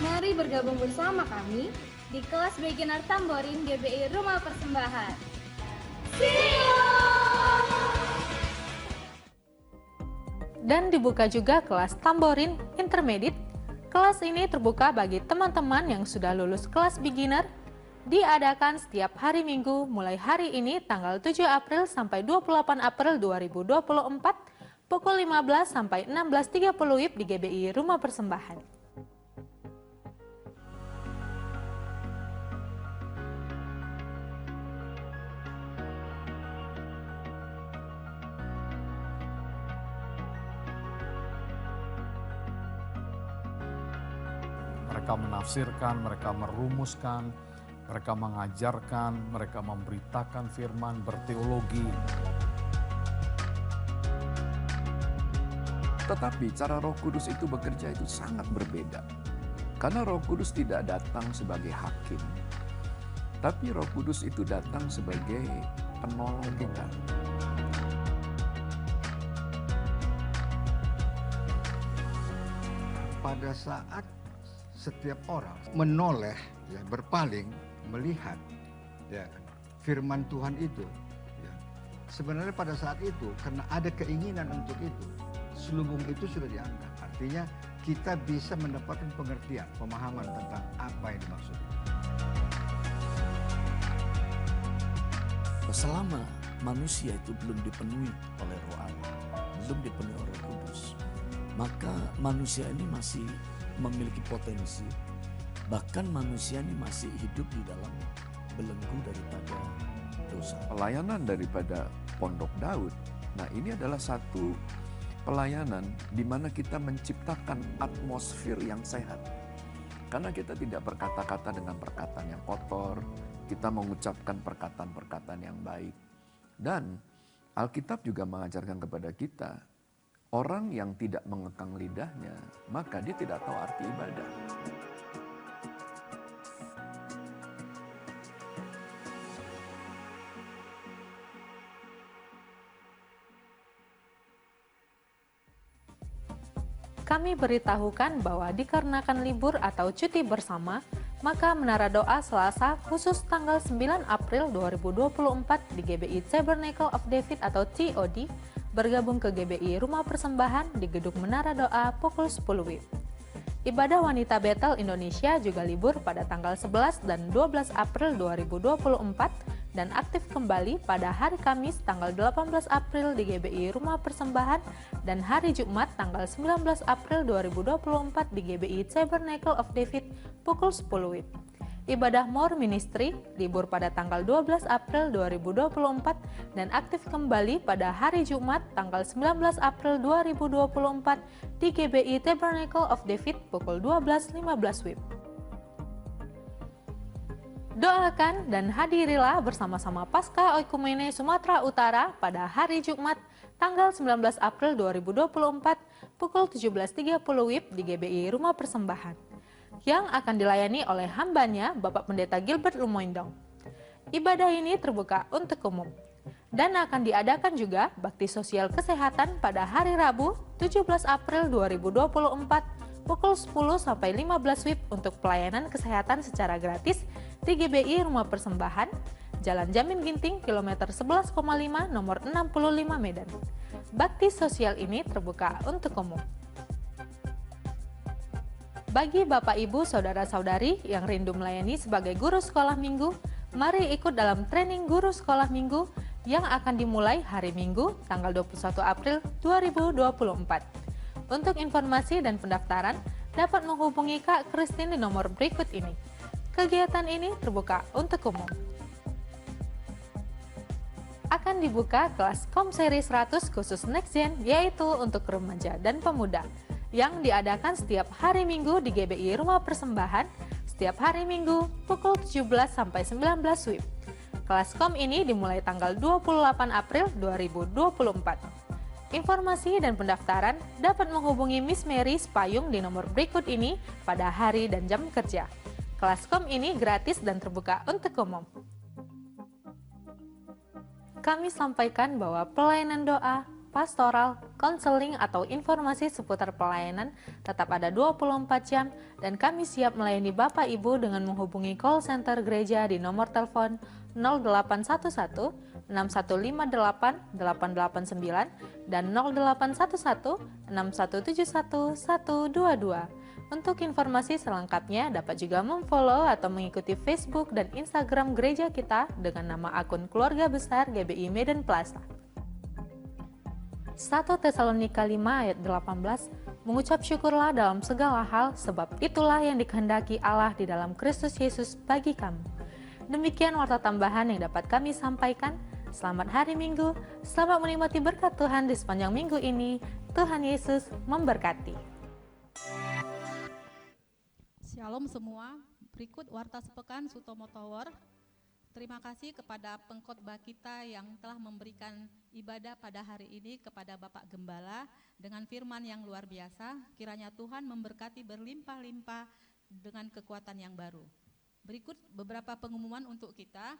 Mari bergabung bersama kami di kelas beginner tamborin GBI Rumah Persembahan. Dan dibuka juga kelas tamborin intermediate. Kelas ini terbuka bagi teman-teman yang sudah lulus kelas beginner. Diadakan setiap hari Minggu mulai hari ini tanggal 7 April sampai 28 April 2024 pukul 15 sampai 16.30 WIB di GBI Rumah Persembahan. Mereka menafsirkan, mereka merumuskan, mereka mengajarkan, mereka memberitakan firman, berteologi. Tetapi cara Roh Kudus itu bekerja itu sangat berbeda. Karena Roh Kudus tidak datang sebagai hakim, tapi Roh Kudus itu datang sebagai penolong kita. Pada saat setiap orang menoleh, ya, berpaling, melihat, ya, firman Tuhan itu, ya, sebenarnya pada saat itu karena ada keinginan untuk itu, selubung itu sudah diangkat. Artinya kita bisa mendapatkan pengertian, pemahaman tentang apa yang dimaksud. Selama manusia itu belum dipenuhi oleh Roh Allah, belum dipenuhi oleh Roh Kudus, maka manusia ini masih memiliki potensi, bahkan manusia ini masih hidup di dalam belenggu daripada dosa. Pelayanan daripada Pondok Daud, nah ini adalah satu pelayanan di mana kita menciptakan atmosfer yang sehat. Karena kita tidak berkata-kata dengan perkataan yang kotor, kita mengucapkan perkataan-perkataan yang baik. Dan Alkitab juga mengajarkan kepada kita, orang yang tidak mengekang lidahnya, maka dia tidak tahu arti ibadah. Kami beritahukan bahwa dikarenakan libur atau cuti bersama, maka Menara Doa Selasa khusus tanggal 9 April 2024 di GBI Tabernacle of David atau TOD bergabung ke GBI Rumah Persembahan di Gedung Menara Doa pukul 10 WIB. Ibadah Wanita Betel Indonesia juga libur pada tanggal 11 dan 12 April 2024 dan aktif kembali pada hari Kamis tanggal 18 April di GBI Rumah Persembahan dan hari Jumat tanggal 19 April 2024 di GBI Tabernacle of David pukul 10 WIB. ibadah More Ministry libur pada tanggal 12 April 2024 dan aktif kembali pada hari Jumat tanggal 19 April 2024 di GBI Tabernacle of David pukul 12.15 WIB. Doakan dan hadirilah bersama-sama Pasca Oikumene Sumatera Utara pada hari Jumat tanggal 19 April 2024 pukul 17.30 WIB di GBI Rumah Persembahan yang akan dilayani oleh hambanya Bapak Pendeta Gilbert Lumoindong. Ibadah ini terbuka untuk umum dan akan diadakan juga bakti sosial kesehatan pada hari Rabu 17 April 2024 pukul 10 sampai 15 WIB untuk pelayanan kesehatan secara gratis di GBI Rumah Persembahan, Jalan Jamin Ginting, kilometer 11,5 nomor 65 Medan. Bakti sosial ini terbuka untuk umum. Bagi Bapak Ibu Saudara-saudari yang rindu melayani sebagai guru sekolah minggu, mari ikut dalam training guru sekolah minggu yang akan dimulai hari Minggu tanggal 21 April 2024. Untuk informasi dan pendaftaran dapat menghubungi Kak Christine di nomor berikut ini. Kegiatan ini terbuka untuk umum. Akan dibuka kelas Kom Seri 100 khusus Next Gen, yaitu untuk remaja dan pemuda, yang diadakan setiap hari Minggu di GBI Rumah Persembahan setiap hari Minggu pukul 17 sampai 19 WIB. Kelas Kom ini dimulai tanggal 28 April 2024. Informasi dan pendaftaran dapat menghubungi Miss Mary Spayung di nomor berikut ini pada hari dan jam kerja. Kelas Kom ini gratis dan terbuka untuk umum. Kami sampaikan bahwa pelayanan doa, pastoral, konseling atau informasi seputar pelayanan tetap ada 24 jam dan kami siap melayani Bapak Ibu dengan menghubungi call center gereja di nomor telepon 0811 6158 889 dan 0811 6171 122. Untuk informasi selengkapnya dapat juga memfollow atau mengikuti Facebook dan Instagram gereja kita dengan nama akun Keluarga Besar GBI Medan Plaza. 1 Tesalonika 5 ayat 18, mengucap syukurlah dalam segala hal sebab itulah yang dikehendaki Allah di dalam Kristus Yesus bagi kamu. Demikian warta tambahan yang dapat kami sampaikan. Selamat hari Minggu, selamat menikmati berkat Tuhan di sepanjang minggu ini. Tuhan Yesus memberkati. Shalom semua, berikut warta sepekan Sutomo Tower. Terima kasih kepada pengkhotbah kita yang telah memberikan ibadah pada hari ini kepada Bapak Gembala dengan firman yang luar biasa. Kiranya Tuhan memberkati berlimpah-limpah dengan kekuatan yang baru. Berikut beberapa pengumuman untuk kita.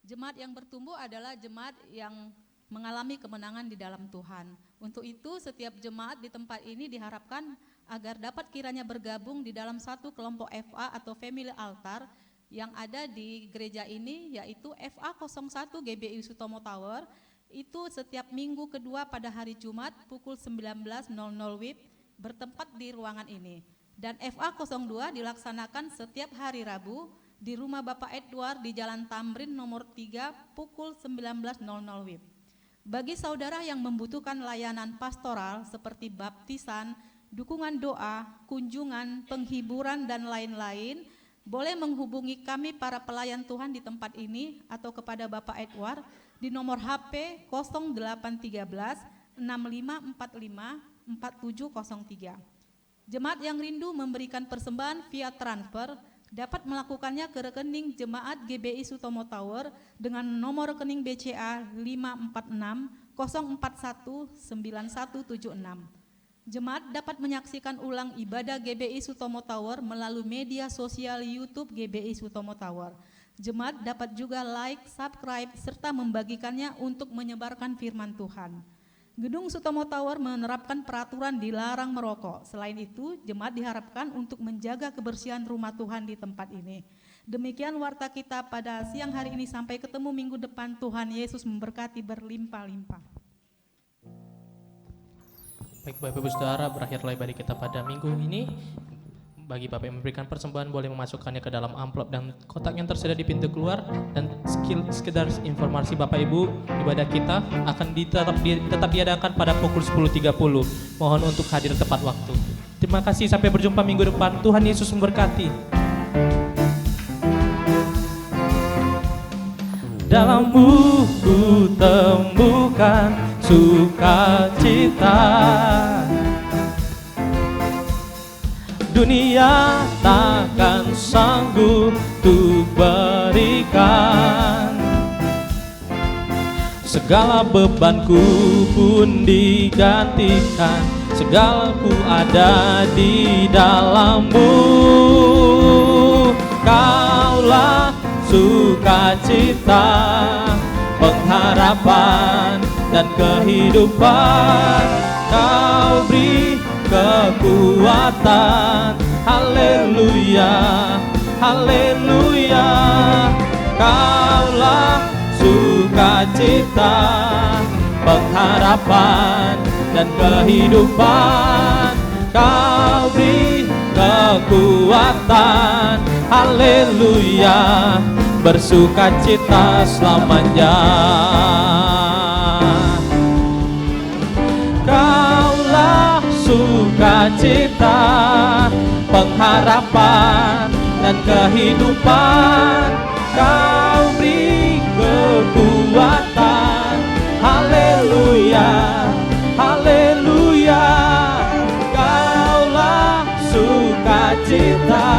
Jemaat yang bertumbuh adalah jemaat yang mengalami kemenangan di dalam Tuhan. Untuk itu setiap jemaat di tempat ini diharapkan agar dapat kiranya bergabung di dalam satu kelompok FA atau Family Altar yang ada di gereja ini, yaitu FA 01 GBI Sutomo Tower. Itu setiap minggu kedua pada hari Jumat pukul 19.00 WIB bertempat di ruangan ini. Dan FA 02 dilaksanakan setiap hari Rabu di rumah Bapak Edward di Jalan Tamrin nomor 3 pukul 19.00 WIB. Bagi saudara yang membutuhkan layanan pastoral seperti baptisan, dukungan doa, kunjungan, penghiburan, dan lain-lain, boleh menghubungi kami para pelayan Tuhan di tempat ini atau kepada Bapak Edward di nomor HP 0813 6545 4703. Jemaat yang rindu memberikan persembahan via transfer dapat melakukannya ke rekening Jemaat GBI Sutomo Tower dengan nomor rekening BCA 546 041 9176. Jemaat dapat menyaksikan ulang ibadah GBI Sutomo Tower melalui media sosial YouTube GBI Sutomo Tower. Jemaat dapat juga like, subscribe, serta membagikannya untuk menyebarkan firman Tuhan. Gedung Sutomo Tower menerapkan peraturan dilarang merokok. Selain itu, jemaat diharapkan untuk menjaga kebersihan rumah Tuhan di tempat ini. Demikian warta kita pada siang hari ini, sampai ketemu minggu depan. Tuhan Yesus memberkati berlimpah-limpah. Baik Bapak Ibu Saudara, berakhirlah ibadah kita pada minggu ini. Bagi Bapak yang memberikan persembahan boleh memasukkannya ke dalam amplop dan kotak yang tersedia di pintu keluar. Dan sekedar informasi Bapak Ibu, ibadah kita akan tetap diadakan pada pukul 10.30. Mohon untuk hadir tepat waktu. Terima kasih, sampai berjumpa minggu depan. Tuhan Yesus memberkati. dalammu ku temukan sukacita. Dunia takkan sanggup untuk berikan, segala bebanku pun digantikan, segalaku ada di dalammu. Kaulah sukacita, pengharapan dan kehidupan. Kau beri kekuatan, haleluya, haleluya. Kaulah sukacita, pengharapan dan kehidupan. Kau beri kekuatan, haleluya, bersukacita selamanya. Kaulah sukacita, pengharapan dan kehidupan. Kau beri kekuatan, haleluya, haleluya. Kaulah sukacita,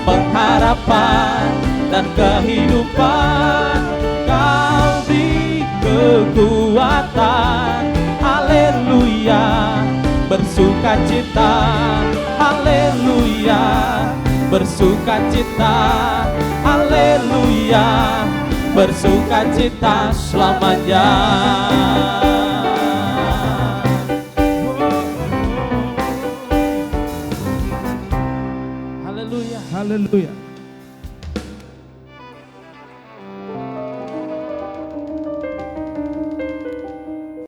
pengharapan dan kehidupan. Kau beri kekuatan, haleluya, bersukacita, haleluya, bersukacita, haleluya, bersukacita selamanya. Haleluya, haleluya.